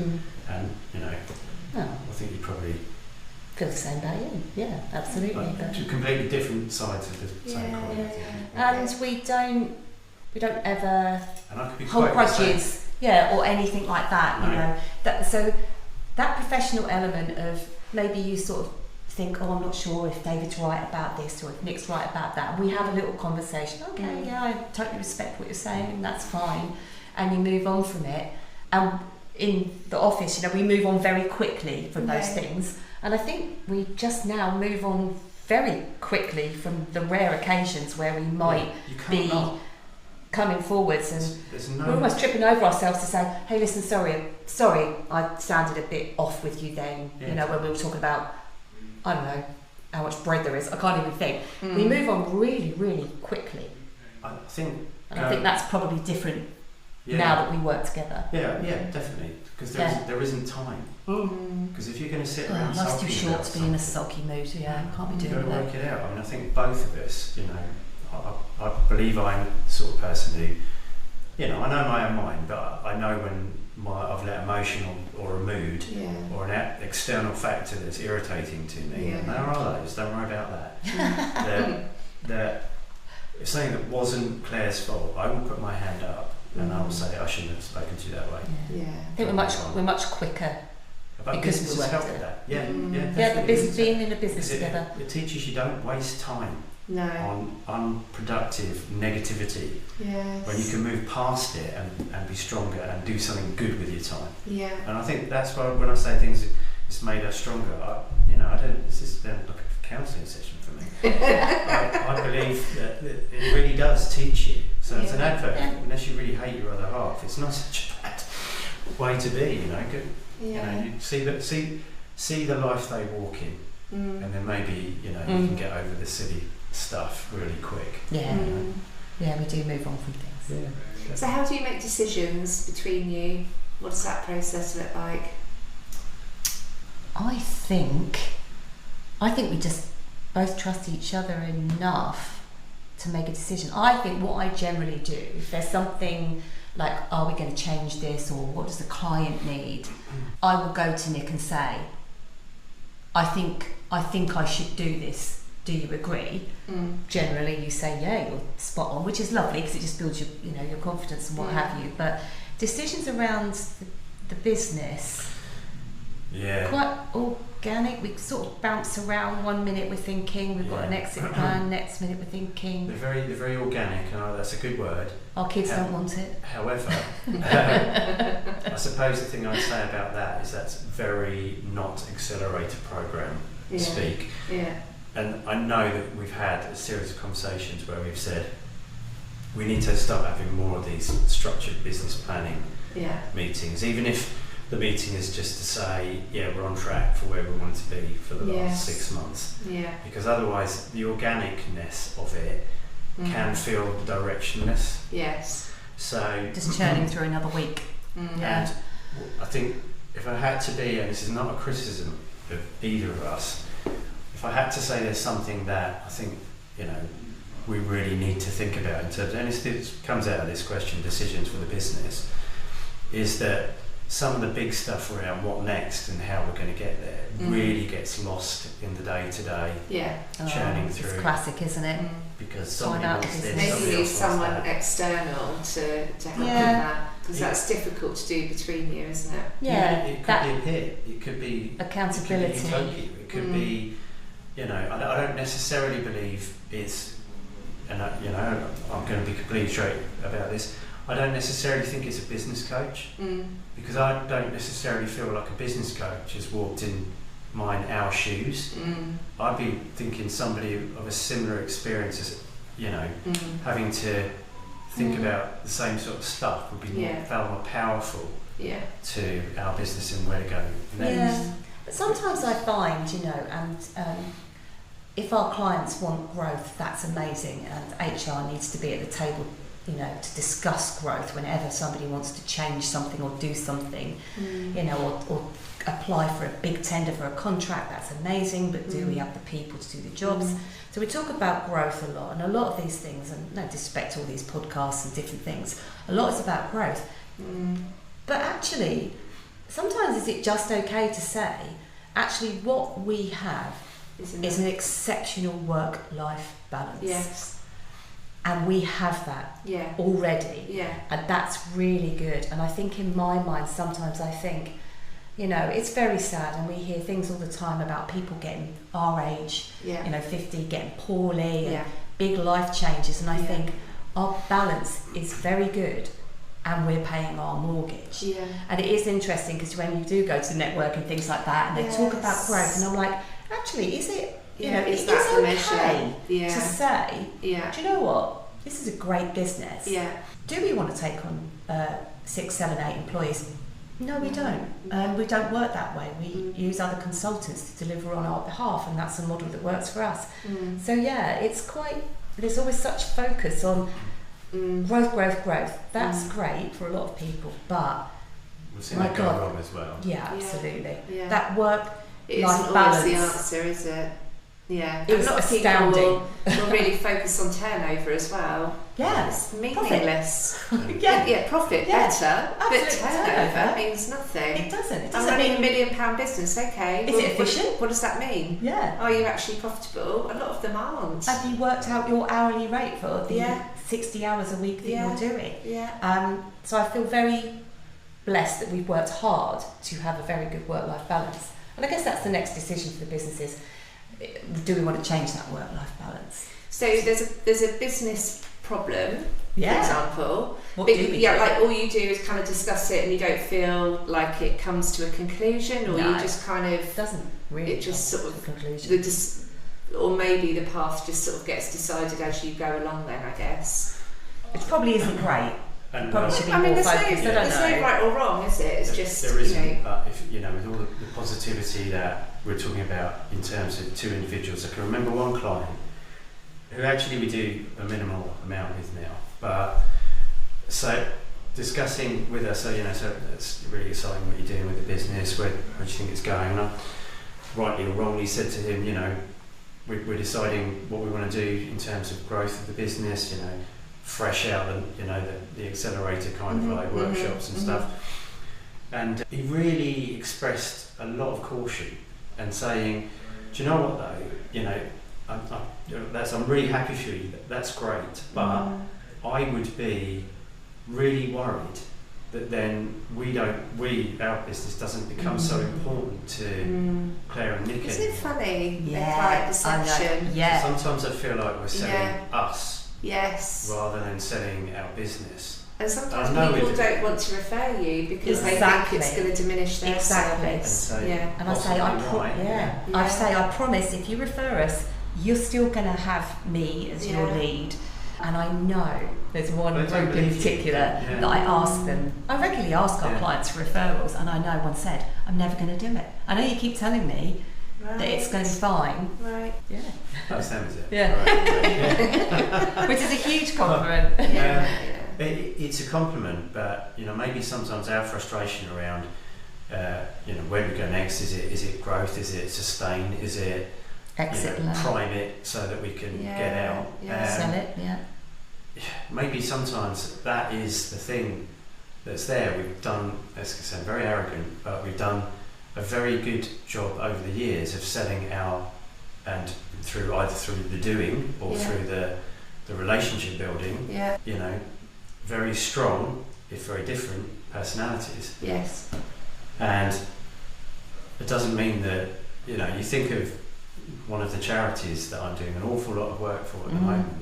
And I think you probably feel the same about you. Yeah, absolutely. Two completely different sides of the same coin. And we don't ever and hold grudges, or anything like that. So that professional element of maybe you sort of think, I'm not sure if David's right about this or if Nick's right about that. We have a little conversation. Okay, I totally respect what you're saying, and that's fine. And you move on from it. And in the office, we move on very quickly from those things. And I think we just now move on very quickly from the rare occasions where we might be coming forwards and we're almost tripping over ourselves to say, hey, listen, sorry, I sounded a bit off with you then, when we were talking about, I don't know, how much bread there is. I can't even think. We move on really, really quickly. I think that's probably different now that we work together. Yeah, definitely. Because there isn't time. Because if you're going to sit around, life's too short to be in a sulky mood. Can't be doing that. You've got to work it out. I mean, I think both of us, I believe I'm the sort of person who, I know my own mind, but I know when I've let emotion or a mood or an external factor that's irritating to me, and there are those, don't worry about that. that if something that wasn't Claire's fault, I will put my hand up and I will say, I shouldn't have spoken to you that way. I think we're much quicker but because we work with that. The business, being in a business together. It teaches you don't waste time on unproductive negativity. When you can move past it and be stronger and do something good with your time. And I think that's why when I say things, it's made us stronger. This is like a counselling session for me. I believe that it really does teach you. So it's an advert. Unless you really hate your other half, it's not such a bad way to be. You see the life they walk in, and then maybe you can get over the silly stuff really quick. We do move on from things. So how do you make decisions between you? What does that process look like? I think we just both trust each other enough to make a decision. I think what I generally do, if there's something like, are we going to change this, or what does the client need, I will go to Nick and say, I think I should do this do you agree? Generally you say, yeah, you're spot on, which is lovely because it just builds your, you know, your confidence and what have you. But decisions around the business, quite organic. We sort of bounce around. One minute we're thinking we've got an exit plan, next minute we're thinking. They're very organic, and that's a good word. Our kids don't want it. However, I suppose the thing I'd say about that is that's very not accelerator program speak. Yeah. And I know that we've had a series of conversations where we've said we need to start having more of these structured business planning meetings, even if the meeting is just to say, we're on track for where we want to be for the last 6 months. Yeah. Because otherwise, the organicness of it can feel directionless. Yes. So just churning through another week. And I think if I had to be, and this is not a criticism of either of us, if I had to say there's something that I think, you know, we really need to think about in terms of, and this comes out of this question, decisions for the business, is that some of the big stuff around what next and how we're going to get there really gets lost in the day-to-day churning through. It's classic, isn't it? Because somebody wants this, maybe need someone external to help with that, because that's difficult to do between you, isn't it? It could be a peer, it could be accountability, it could be, you know, I don't necessarily believe it's, and you know, I'm going to be completely straight about this, I don't necessarily think it's a business coach, because I don't necessarily feel like a business coach has walked in our shoes. I'd be thinking somebody of a similar experience as, you know, having to think about the same sort of stuff would be far more powerful to our business and where to go next. But sometimes I find, you know, and if our clients want growth, that's amazing, and HR needs to be at the table, you know, to discuss growth whenever somebody wants to change something or do something, you know, or apply for a big tender for a contract. That's amazing, but do we have the people to do the jobs? So we talk about growth a lot, and a lot of these things, and no disrespect to all these podcasts and different things, a lot is about growth. But actually, sometimes is it just okay to say, actually what we have is an exceptional work-life balance. Yes. And we have that already. And that's really good. And I think in my mind, sometimes I think, you know, it's very sad, and we hear things all the time about people getting our age, you know, 50, getting poorly, and big life changes. And I think our balance is very good, and we're paying our mortgage. And it is interesting because when you do go to network and things like that, and they talk about growth, and I'm like, actually, is it, you know, is it that is the okay measure? to say, do you know what, this is a great business. Do we want to take on 6, 7, 8 employees? No, we don't. We don't work that way. We use other consultants to deliver on our behalf, and that's a model that works for us. So it's quite, there's always such focus on growth. That's great for a lot of people, but we've seen that go wrong as well. Absolutely. That work-life balance balance. The answer, is it? It was a lot of astounding. people will really focus on turnover as well. It's meaningless. Profit. Profit better, but Absolutely. turnover means nothing. It doesn't. I'm running £1 million business. Okay, Is it efficient? What does that mean? Are you actually profitable? A lot of them aren't. Have you worked out your hourly rate for the 60 hours a week that you're doing? So I feel very blessed that we've worked hard to have a very good work-life balance. And I guess that's the next decision for the businesses. Do we want to change that work-life balance? So there's a business problem, for example. What do we do? Like all you do is kind of discuss it, and you don't feel like it comes to a conclusion, or you just kind of it doesn't really. It just sort of a conclusion. Or maybe the path just sort of gets decided as you go along. Then I guess, which probably isn't great. And probably should be more focused. There's no right or wrong, is it? It's just there isn't. But if you know, with all the positivity that we're talking about in terms of 2 individuals, I can remember one client who actually we do a minimal amount with now. But so discussing with us, so it's really exciting what you're doing with the business. Where do you think it's going? And I, rightly or wrongly, said to him, you know, we're deciding what we want to do in terms of growth of the business. You know, fresh out the accelerator kind of like workshops and stuff. And he really expressed a lot of caution and saying, do you know what though, you know, I'm really happy for you. That's great, but I would be really worried that then our business doesn't become so important to Claire and Nick. Isn't it funny? Yeah, Like perception. Yeah. Sometimes I feel like we're selling us, yes, rather than selling our business. And sometimes people don't want to refer you because they think it's going to diminish their service. And I say, I promise, if you refer us, you're still going to have me as your lead. And I know there's one group in particular that I ask them. I regularly ask our clients for referrals, and I know one said, "I'm never going to do it. I know you keep telling me that it's going to be fine." Right. Yeah. That's them, is it? Yeah. Right. Which is a huge compliment. It's a compliment, but maybe sometimes our frustration around where we go next, is it growth, is it sustain, is it exit, prime it so that we can get out, sell it, maybe sometimes that is the thing that's there. We've done, as I said, very arrogant, but we've done a very good job over the years of selling our, and either through the doing or through the relationship building, very strong, if very different, personalities. Yes. And it doesn't mean that, you think of one of the charities that I'm doing an awful lot of work for at the moment.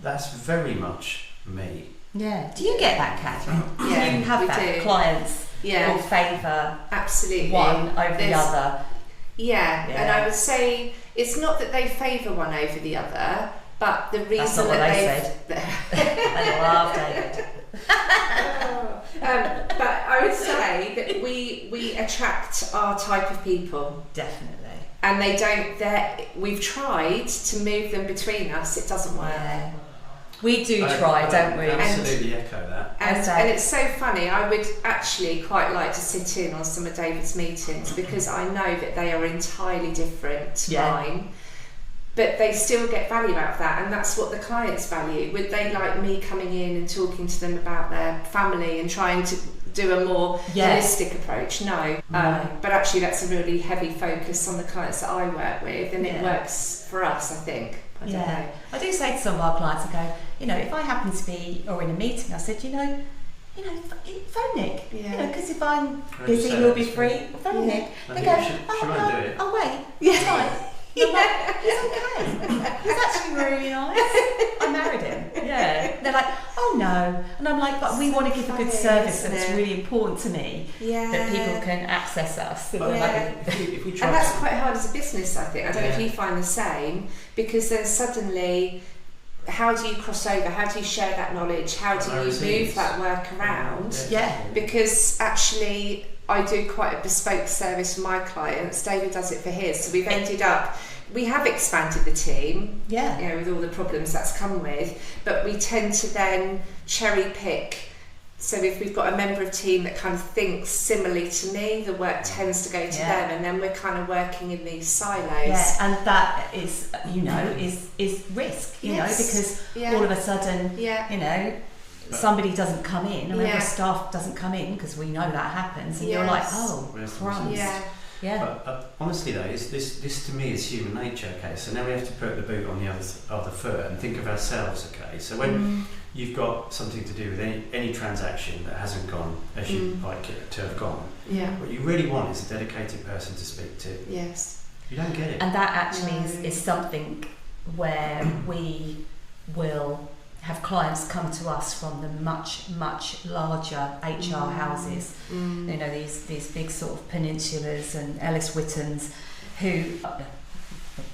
That's very much me. Yeah. Do you get that, Catherine? Yeah, do you have that? do. Clients will favour absolutely one over the other. Yeah, and I would say it's not that they favour one over the other, but the reason that's not what they said. I love David. But I would say that we attract our type of people. Definitely. And we've tried to move them between us, it doesn't work. Yeah. We do try, don't we? Absolutely echo that. And it's so funny, I would actually quite like to sit in on some of David's meetings because I know that they are entirely different to mine, but they still get value out of that, and that's what the clients value. Would they like me coming in and talking to them about their family and trying to do a more holistic approach? No. But actually that's a really heavy focus on the clients that I work with, and it works for us, I think. I don't know. I do say to some of our clients, I go, if I happen to be or in a meeting, I said, phone Nick, because if I'm busy, he'll be free. Phone Nick. They go, oh wait, it's fine. He's okay. He's actually really nice. I married him. Yeah. They're like, oh no. And I'm like, but we want to give a good service, and it's really important to me that people can access us. If we try and that's quite hard as a business, I think. I don't know if you find the same, because then suddenly, how do you cross over? How do you share that knowledge? How do you move that work around? Because actually, I do quite a bespoke service for my clients. David does it for his. So we have expanded the team, with all the problems that's come with, but we tend to then cherry pick. So if we've got a member of team that kind of thinks similarly to me, the work tends to go to them, and then we're kind of working in these silos. Yeah, and that is, is risk, because all of a sudden, somebody doesn't come in, a member of staff doesn't come in, because we know that happens, and you're like, oh, crumbs. But honestly though, this to me is human nature, okay? So now we have to put the boot on the other foot and think of ourselves, okay? So when you've got something to do with any transaction that hasn't gone as you'd like it to have gone, what you really want is a dedicated person to speak to. Yes. You don't get it. And that actually is something where we will have clients come to us from the much larger HR houses, these big sort of peninsulas and Ellis Whittons, who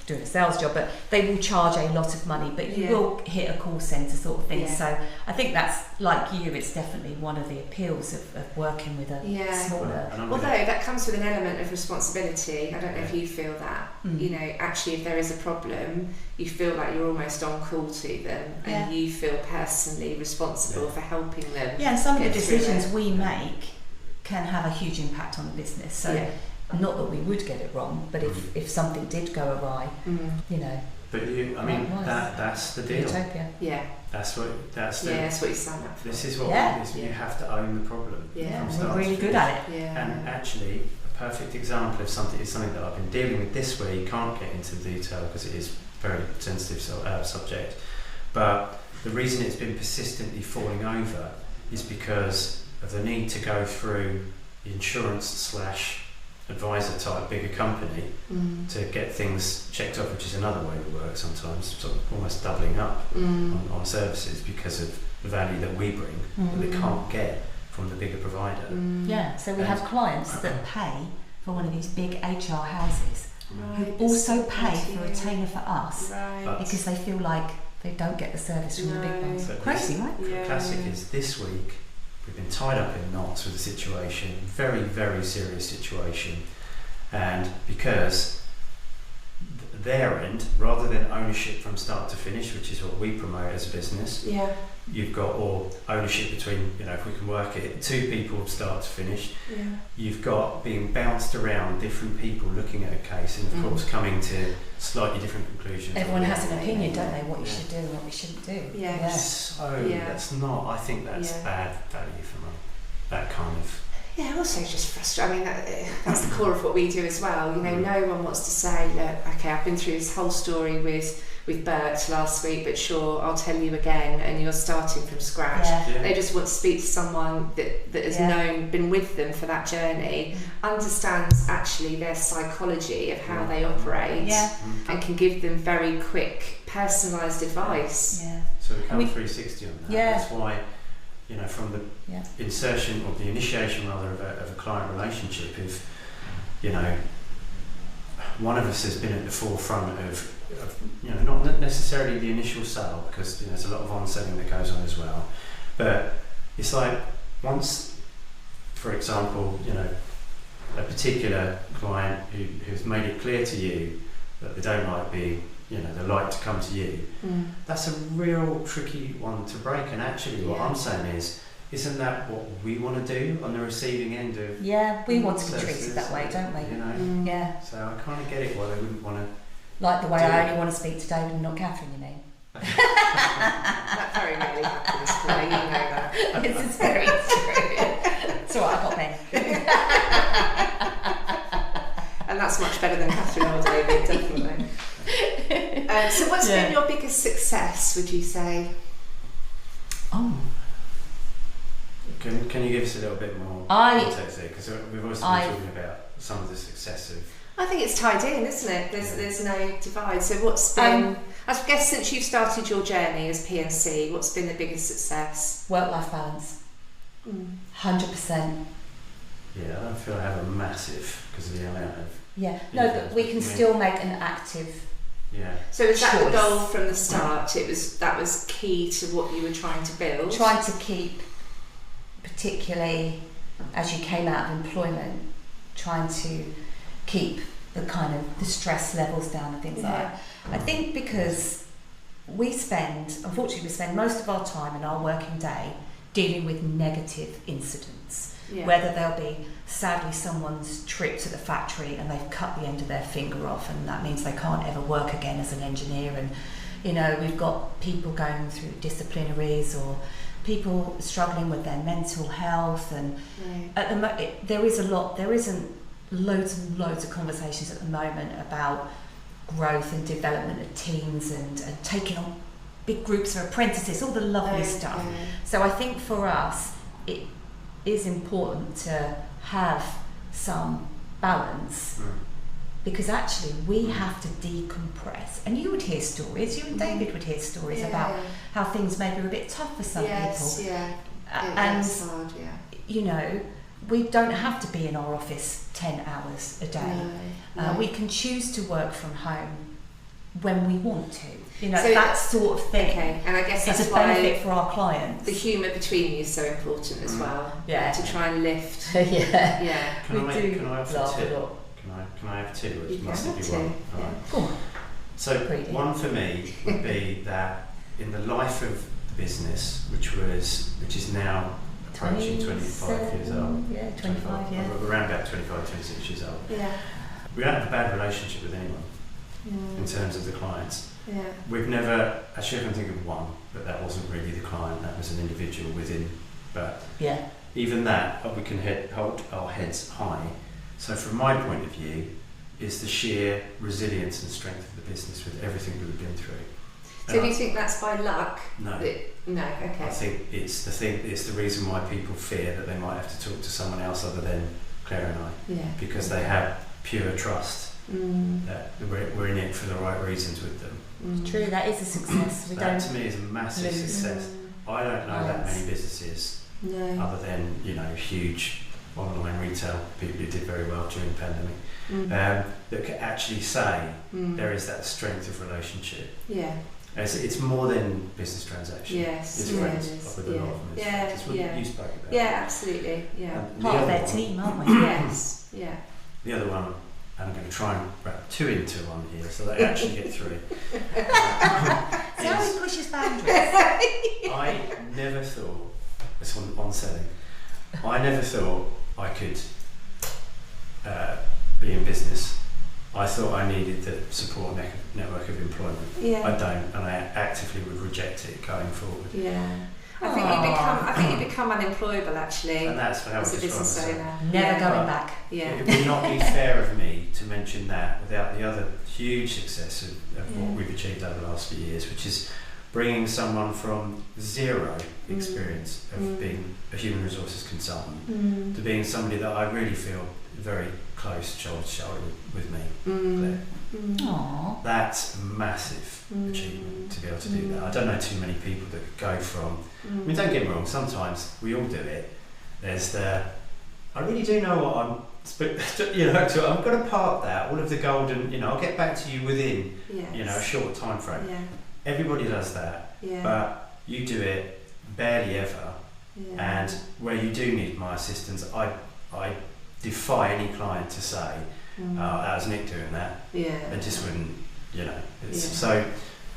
doing a sales job, but they will charge a lot of money, but you will hit a call centre sort of thing. So I think that's, like you, it's definitely one of the appeals of working with a smaller. Although that comes with an element of responsibility. I don't know if you feel that. Actually, if there is a problem, you feel like you're almost on call to them, and you feel personally responsible for helping them. Yeah, and some of the decisions we make can have a huge impact on the business. So not that we would get it wrong, but if something did go awry, But that's the deal. Utopia. Yeah. That's what you sign up for. This is what you have to own the problem. Yeah, we're really good at it. Yeah. And actually, a perfect example of something that I've been dealing with this week. Can't get into the detail because it is very sensitive subject. But the reason it's been persistently falling over is because of the need to go through the insurance / advisor type bigger company to get things checked off, which is another way we work sometimes, sort of almost doubling up on services because of the value that we bring that they can't get from the bigger provider. Yeah, so we have clients that pay for one of these big HR houses who also pay for a retainer for us because they feel like they don't get the service from the big ones. Crazy, right? The classic is this week we've been tied up in knots with the situation, very, very serious situation, and because their end, rather than ownership from start to finish, which is what we promote as a business, you've got or ownership between, if we can work it, 2 people start to finish. You've got being bounced around different people looking at a case and of course coming to slightly different conclusions. Everyone has an opinion, don't they, what you should do and what we shouldn't do. That's not, I think that's bad value for money, that kind of. Yeah, also just frustrating. I mean, that's the core of what we do as well. No one wants to say, look, okay, I've been through this whole story with Bert last week, but sure, I'll tell you again, and you're starting from scratch. They just want to speak to someone that has been with them for that journey, understands actually their psychology of how they operate, and can give them very quick, personalised advice. So we come 360 on that. That's why, from the insertion or the initiation rather of a client relationship, if one of us has been at the forefront of not necessarily the initial sale, because there's a lot of on-selling that goes on as well, but it's like once, for example, a particular client who's made it clear to you that they don't like being, they like to come to you, that's a real tricky one to break. And actually what I'm saying is, isn't that what we want to do on the receiving end of we want to be treated that way, don't we? So I kind of get it why they wouldn't want to. Like the way I only want to speak to David and not Catherine, you mean? That very rarely happens, Claire, you know that. This is very true. It's alright, I got Ben. And that's much better than Catherine or David, definitely. So what's been your biggest success, would you say? Can you give us a little bit more context there? Because we've also been talking about some of the success of. I think it's tied in, isn't it? There's no divide. So what's been, I guess since you've started your journey as PNC, what's been the biggest success? Work-life balance. 100%. Yeah, I don't feel I have a massive, because of the amount of... but we can still make an active So is that choice. The goal from the start? That was key to what you were trying to build? Trying to keep, particularly as you came out of employment, trying to keep the kind of the stress levels down and things like that. I think because unfortunately we spend most of our time in our working day dealing with negative incidents, whether there'll be sadly someone's tripped at the factory and they've cut the end of their finger off and that means they can't ever work again as an engineer, and we've got people going through disciplinaries or people struggling with their mental health, and at the there isn't loads and loads of conversations at the moment about growth and development of teams and taking on big groups of apprentices, all the lovely stuff. So I think for us it is important to have some balance, because actually we have to decompress, and you would hear stories, you and David would hear stories about how things maybe are a bit tough for some people. And hard, we don't have to be in our office 10 hours a day. We can choose to work from home when we want to. So that sort of thing. Okay, and I guess that's that's a why benefit for our clients. The humour between you is so important as well. To try and lift. Can I offer two? Can I have two? Which must be one. Right. Go on. So one for me would be that in the life of the business, which is now approaching 25 years old. Yeah, 25, around about 25, 26 years old. Yeah. We don't have a bad relationship with anyone in terms of the clients. Yeah. We've never, actually I can think of one, but that wasn't really the client, that was an individual within. But even that, we can hold our heads high. So from my point of view, is the sheer resilience and strength of the business with everything we've been through. So do you think that's by luck? No. No, okay. I think it's the reason why people fear that they might have to talk to someone else other than Claire and I. Yeah. Because they have pure trust that we're in it for the right reasons with them. True, that is a success. That to me is a massive success. I don't know that many businesses other than, huge online retail people who did very well during the pandemic that can actually say there is that strength of relationship. Yeah. It's more than business transaction. Yes. It's friends. With a lot of them. It's what you spoke about. Yeah, absolutely. Yeah. Part of their team, aren't we? Yes. Yeah. The other one, and I'm going to try and wrap two into one here so they actually get through. See how he pushes boundaries. I never thought, it's on selling, I never thought I could be in business. I thought I needed the support network of employment. Yeah. I don't, and I actively would reject it going forward. Yeah. I think you become unemployable actually. And that's how as a business owner. Never going back. Yeah. It would not be fair of me to mention that without the other huge success of what we've achieved over the last few years, which is bringing someone from zero experience of being a human resources consultant to being somebody that I really feel very close, shoulder to shoulder with me, Claire. That's a massive achievement to be able to do that. I don't know too many people that go from, I mean, don't get me wrong, sometimes we all do it. There's I really do know what I'm, I'm going to park that, all of the golden, I'll get back to you within, a short time frame. Yeah. Everybody does that, but you do it barely ever. Yeah. And where you do need my assistance, I defy any client to say, that was Nick doing that. Yeah. It just wouldn't, So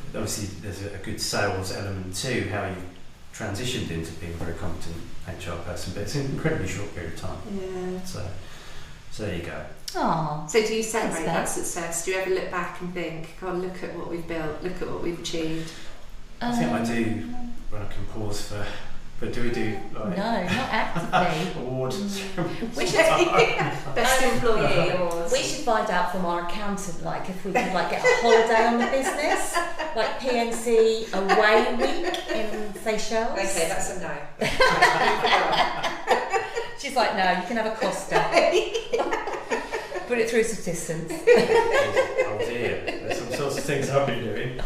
obviously there's a good sales element to how you transitioned into being a very competent HR person, but it's an incredibly short period of time. Yeah. So there you go. Aww. So do you celebrate that success? Do you ever look back and think, God, look at what we've built, look at what we've achieved? I think I do when I can pause for. But do we do like no, not actively. Awards? We should best employee awards. We should find out from our accountant, like if we could like get a holiday on the business, like PNC away week in Seychelles. Okay, that's a no. She's like, no, you can have a Costa. Put it through subsistence. Oh dear, there's some sorts of things I've been doing.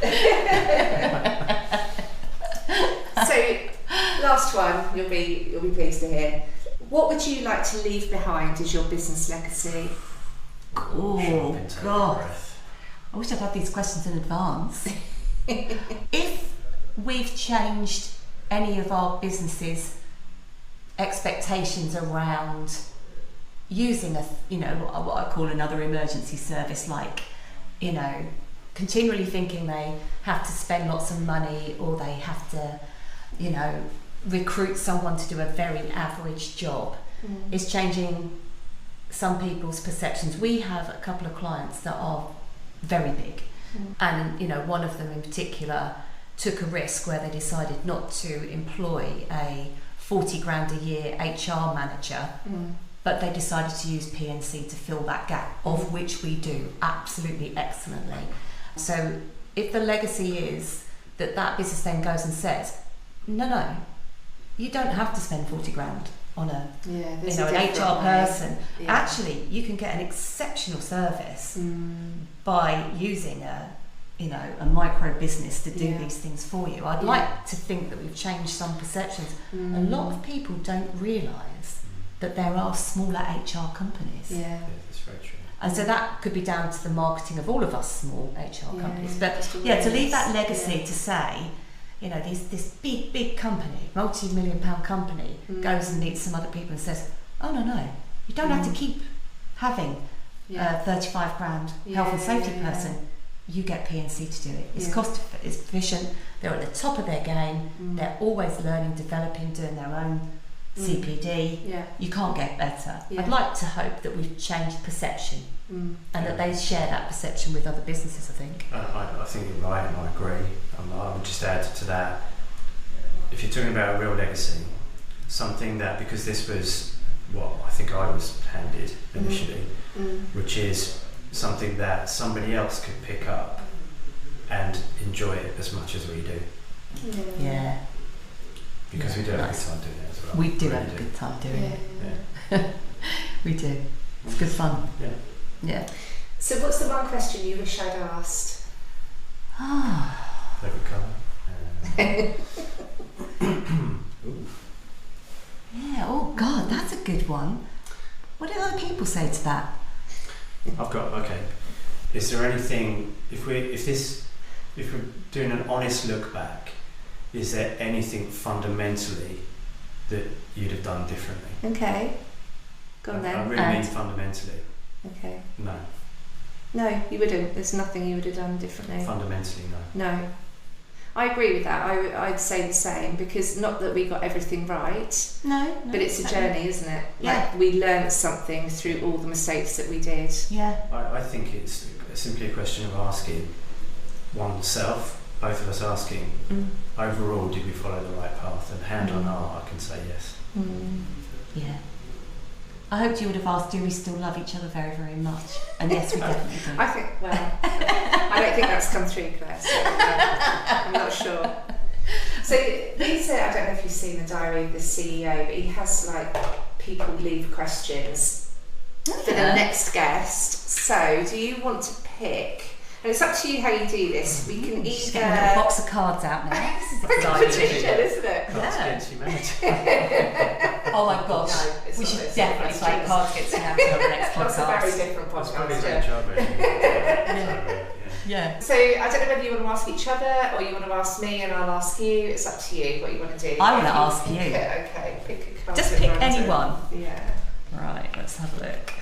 So, last one, you'll be pleased to hear. What would you like to leave behind as your business legacy? Oh God! I wish I'd had these questions in advance. If we've changed any of our businesses' expectations around using what I call another emergency service, like continually thinking they have to spend lots of money or they have to recruit someone to do a very average job, is changing some people's perceptions. We have a couple of clients that are very big, and one of them in particular took a risk where they decided not to employ a 40 grand a year HR manager, but they decided to use PNC to fill that gap, of which we do absolutely excellently. So if the legacy is that business then goes and says, no, you don't have to spend 40 grand on an HR person. Yeah. Actually, you can get an exceptional service by using a micro business to do these things for you. I'd like to think that we've changed some perceptions. A lot of people don't realise that there are smaller HR companies. Yeah, that's very true. And so that could be down to the marketing of all of us small HR companies. But to leave that legacy to say, this big company, multi-million-pound company, goes and meets some other people and says, oh no, you don't have to keep having a 35 grand health and safety person. You get PNC to do it. It's cost efficient. They're at the top of their game. They're always learning, developing, doing their own CPD. You can't get better. I'd like to hope that we've changed perception and that they share that perception with other businesses, I think. I think you're right, and I agree. I would just add to that, if you're talking about a real legacy, something that, because this was what I think I was handed initially, which is something that somebody else could pick up and enjoy it as much as we do. Yeah. Because we do have a good time doing it as well. We do have a good time doing it. We do. It's good fun. Yeah. So what's the one question you wish I'd asked? Favourite colour? Yeah, oh God, that's a good one. What do other people say to that? Is there anything, if we're doing an honest look back, is there anything fundamentally that you'd have done differently? Okay. Go on then. I really mean fundamentally. Okay. No, you wouldn't. There's nothing you would have done differently. Fundamentally, no. No. I agree with that. I'd say the same, because not that we got everything right. No. But it's a journey, isn't it? Yeah. Like, we learned something through all the mistakes that we did. Yeah. I think it's simply a question of asking oneself, both of us asking, overall, did we follow the right path? And hand on heart, I can say yes. Yeah. I hoped you would have asked, do we still love each other very, very much? And yes, we definitely do. I think, I don't think that's come through, Claire, so I'm not sure. So Lisa, I don't know if you've seen the diary of the CEO, but he has like people leave questions for the next guest. So do you want to pick, and it's up to you how you do this, we can Just either... get a little box of cards out now. This is competition, isn't it? Cards Against Humanity. Oh my gosh, No, it's we not should this. definitely That's play true. Cards Against Humanity on the next That's a podcast. very different That's probably podcast. the Yeah. HR version. Yeah. So I don't know whether you want to ask each other or you want to ask me and I'll ask you. It's up to you what you want to do. I want to ask you. Okay, pick a card. Just at pick random. anyone. Yeah. Right, let's have a look.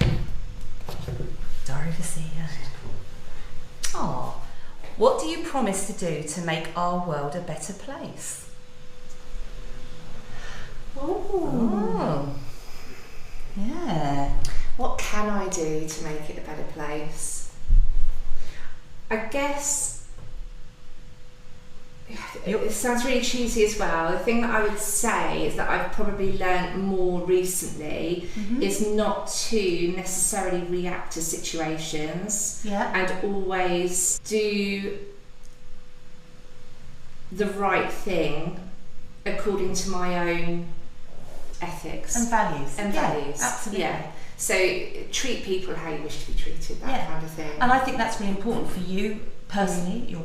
Diary of a CEO. Oh, what do you promise to do to make our world a better place? Oh. Yeah. What can I do to make it a better place? I guess it sounds really cheesy as well. The thing that I would say is that I've probably learnt more recently is not to necessarily react to situations and always do the right thing according to my own ethics And values. values. Absolutely. Yeah. So treat people how you wish to be treated, that kind of thing. And I think that's really important for you personally,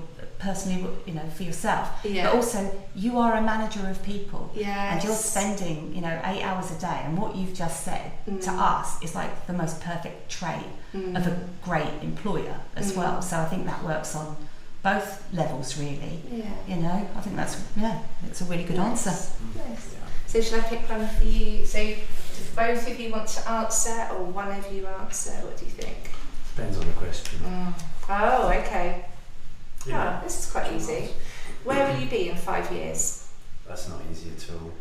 for yourself. Yeah. But also, you are a manager of people. Yes. And you're spending, 8 hours a day. And what you've just said to us is like the most perfect trait of a great employer as well. So I think that works on both levels, really. Yeah. I think that's, it's a really good answer. Nice. So shall I pick one for you? So do both of you want to answer or one of you answer? What do you think? Depends on the question. Oh, okay. Yeah. Oh, this is quite easy. Where will you be in 5 years? That's not easy at all.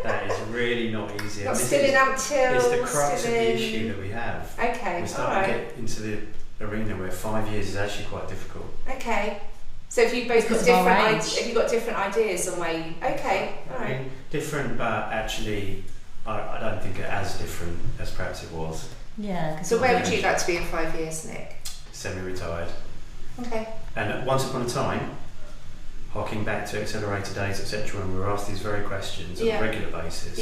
That is really not easy. Not And this still is- in Amtil. It's the crux of still the in... issue that we have. Okay, We start to get into the arena where 5 years is actually quite difficult. Okay. So if you both got Because of our different, age. if you got different ideas on where you, okay, all I right. mean, different, but actually, I don't think as different as perhaps it was. Yeah. So where would you like to be in 5 years, Nick? Semi-retired. Okay. And once upon a time, harking back to accelerator days, etc., when we were asked these very questions on a regular basis,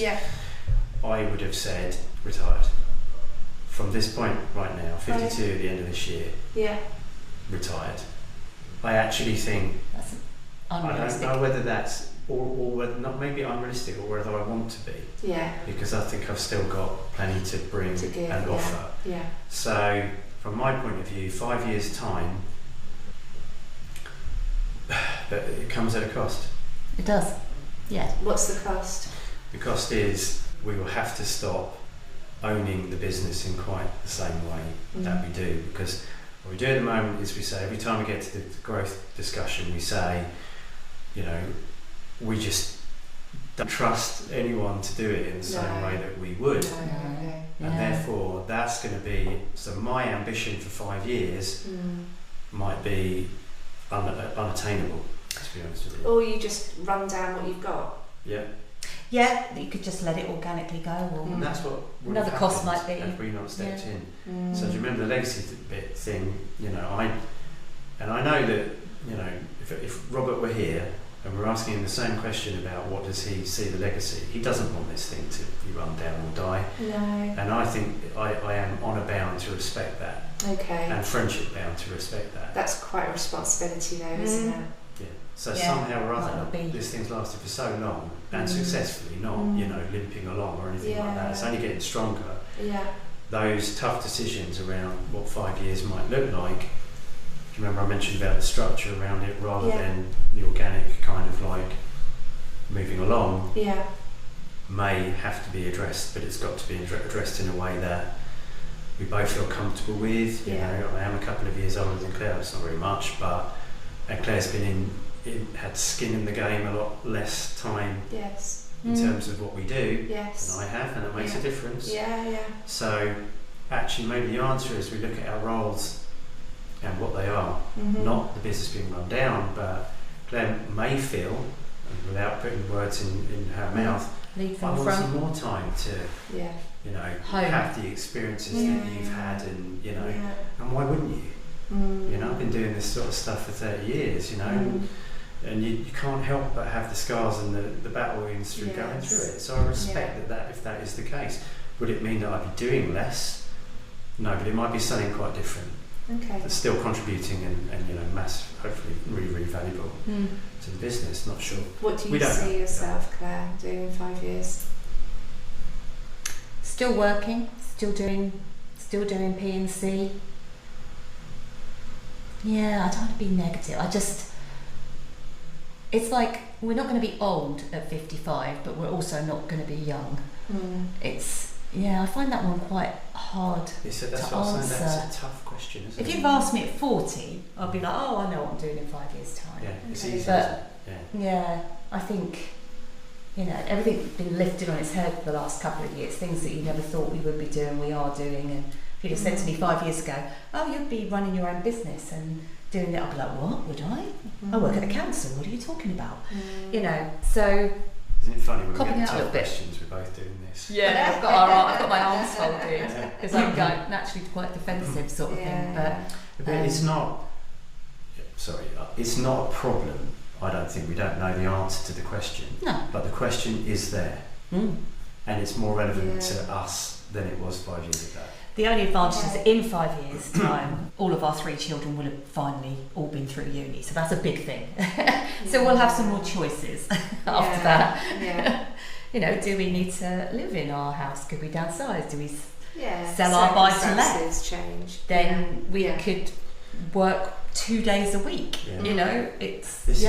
I would have said retired. From this point right now, 52 at the end of this year, retired. I actually think, That's unrealistic. I don't know whether that's, or whether not, maybe unrealistic, or whether I want to be. Yeah. Because I think I've still got plenty to bring To give, and offer. Yeah. So, from my point of view, 5 years' time, but it comes at a cost. It does. Yeah. What's the cost? The cost is we will have to stop owning the business in quite the same way that we do, because what we do at the moment is we say every time we get to the growth discussion, we say, we just don't trust anyone to do it in the same way that we would. And therefore that's going to be, so my ambition for 5 years might be unattainable, to be honest with you. Or you just run down what you've got. Yeah. Yeah, you could just let it organically go. Or and that's what another cost might be. Had we not stepped in. So do you remember the legacy bit thing? You know, I know that, you know, if Robert were here and we're asking him the same question about what does he see the legacy, he doesn't want this thing to be run down or die. No. And I think I am honour bound to respect that. Okay. And friendship bound to respect that. That's quite a responsibility though, isn't it? Yeah. So somehow or other, be. this thing's lasted for so long and successfully, not you know, limping along or anything like that. It's only getting stronger. Yeah. Those tough decisions around what 5 years might look like. Do you remember I mentioned about the structure around it rather than the organic kind of like moving along? Yeah. May have to be addressed, but it's got to be addressed in a way that we both feel comfortable with. You know, I am a couple of years older than Claire. It's not very much, and Claire's been had skin in the game a lot less time. Yes. In terms of what we do, yes. than I have, and it makes a difference. Yeah. So, actually, maybe the answer is we look at our roles and what they are, not the business being run down, but Claire may feel, without putting words in her mouth, I want some more time to, you know, have the experiences that you've had, and you know, and why wouldn't you? You know, I've been doing this sort of stuff for 30 years, you know, and you can't help but have the scars and the battle wounds through going through it. So I respect that if that is the case. Would it mean that I'd be doing less? No, but it might be something quite different. Okay. That's still contributing and you know, hopefully really, really valuable to the business. Not sure. What do you see yourself, Claire, doing in 5 years? Still working, still doing P&C. Yeah, I don't want to be negative. It's like we're not going to be old at 55, but we're also not going to be young. I find that one quite hard to answer. That's a tough question, isn't it? If you've asked me at 40, I'd be like, oh, I know what I'm doing in 5 years' time. Yeah, it's easy, but isn't it? I think, you know, everything's been lifted on its head the last couple of years. Things that you never thought we would be doing, we are doing. And if you'd have said to me 5 years ago, oh, you'd be running your own business and doing it, I'd be like, what, would I? I work at the council, what are you talking about? You know, so... Isn't it funny when we Copying get out a tough little bit. questions, we're both doing this. Yeah, I've got my arms folded because I'm naturally quite defensive sort of thing. But it's not. Sorry, it's not a problem. I don't think we don't know the answer to the question. No. But the question is there, and it's more relevant to us than it was 5 years ago. The only advantage is that in 5 years' time, all of our 3 children will have finally all been through uni. So that's a big thing. So we'll have some more choices after that. Yeah. You know, do we need to live in our house? Could we downsize? Do we sell sell our buy-to-let? Change. Then we could work 2 days a week. Yeah. You know, it's this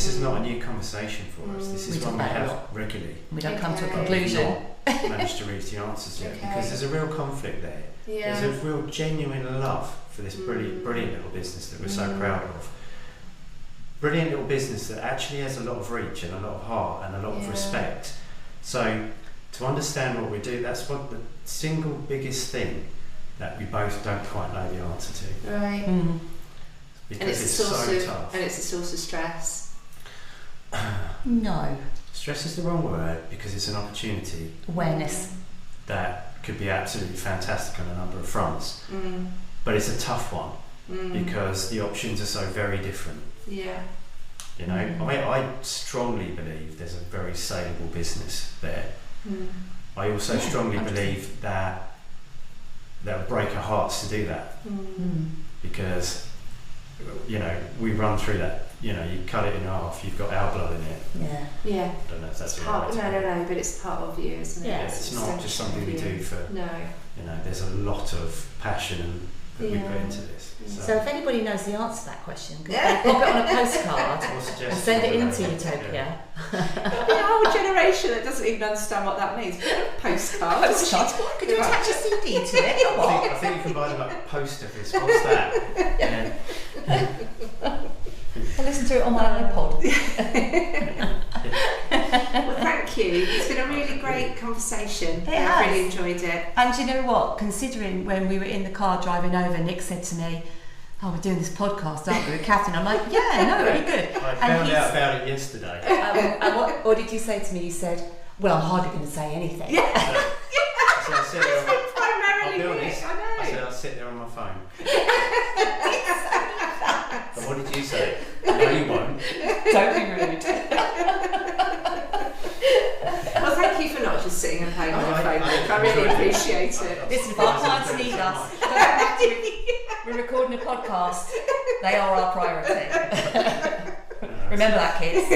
is not a new conversation for us. This is one we have regularly. We don't come to a conclusion. Managed to reach the answers yet because there's a real conflict there. There's a real genuine love for this brilliant little business that we're so proud of. Brilliant little business that actually has a lot of reach and a lot of heart and a lot of respect. So to understand what we do, that's what the single biggest thing that we both don't quite know the answer to. Right. Because it's so tough. And it's a source of stress. No. Stress is the wrong word because it's an opportunity. Awareness. That could be absolutely fantastic on a number of fronts. But it's a tough one because the options are so very different. Yeah. You know, I strongly believe there's a very saleable business there. I also strongly believe that would break our hearts to do that. Because, you know, we run through that. You know, you cut it in half, you've got our blood in it. Yeah. I don't know if that's part, no, but it's part of you, isn't it? Yeah, it's not just something we do for, you know, there's a lot of passion that we put into this. So if anybody knows the answer to that question, could they pop it on a postcard and send it into Utopia? There'll be a whole generation that doesn't even understand what that means. Postcard. Could you attach a CD to it? I think you can buy them at post office. What's that? I listen to it on my iPod. Well, thank you. It's been a really great conversation. I really enjoyed it. And you know what? Considering when we were in the car driving over, Nick said to me, "Oh, we're doing this podcast, aren't we, with Catherine?" I'm like, "Yeah, no, really good." I found out about it yesterday. And what did you say to me? You said, Well, I'm hardly going to say anything. Yeah. So I sit there. I'll be honest. I know. I said I'll sit there on my phone. And what did you say? No, you won't. Don't be rude. Well, thank you for not just sitting and playing on your phone. I really appreciate it. Listen, if our clients need us, don't have to. We're recording a podcast. They are our priority. Remember that, kids.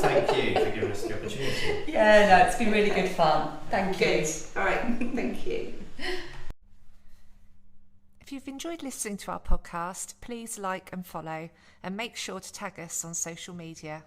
Thank you for giving us the opportunity. Yeah, no, it's been really good fun. Thank you. Good. All right, thank you. If you've enjoyed listening to our podcast, please like and follow, and make sure to tag us on social media.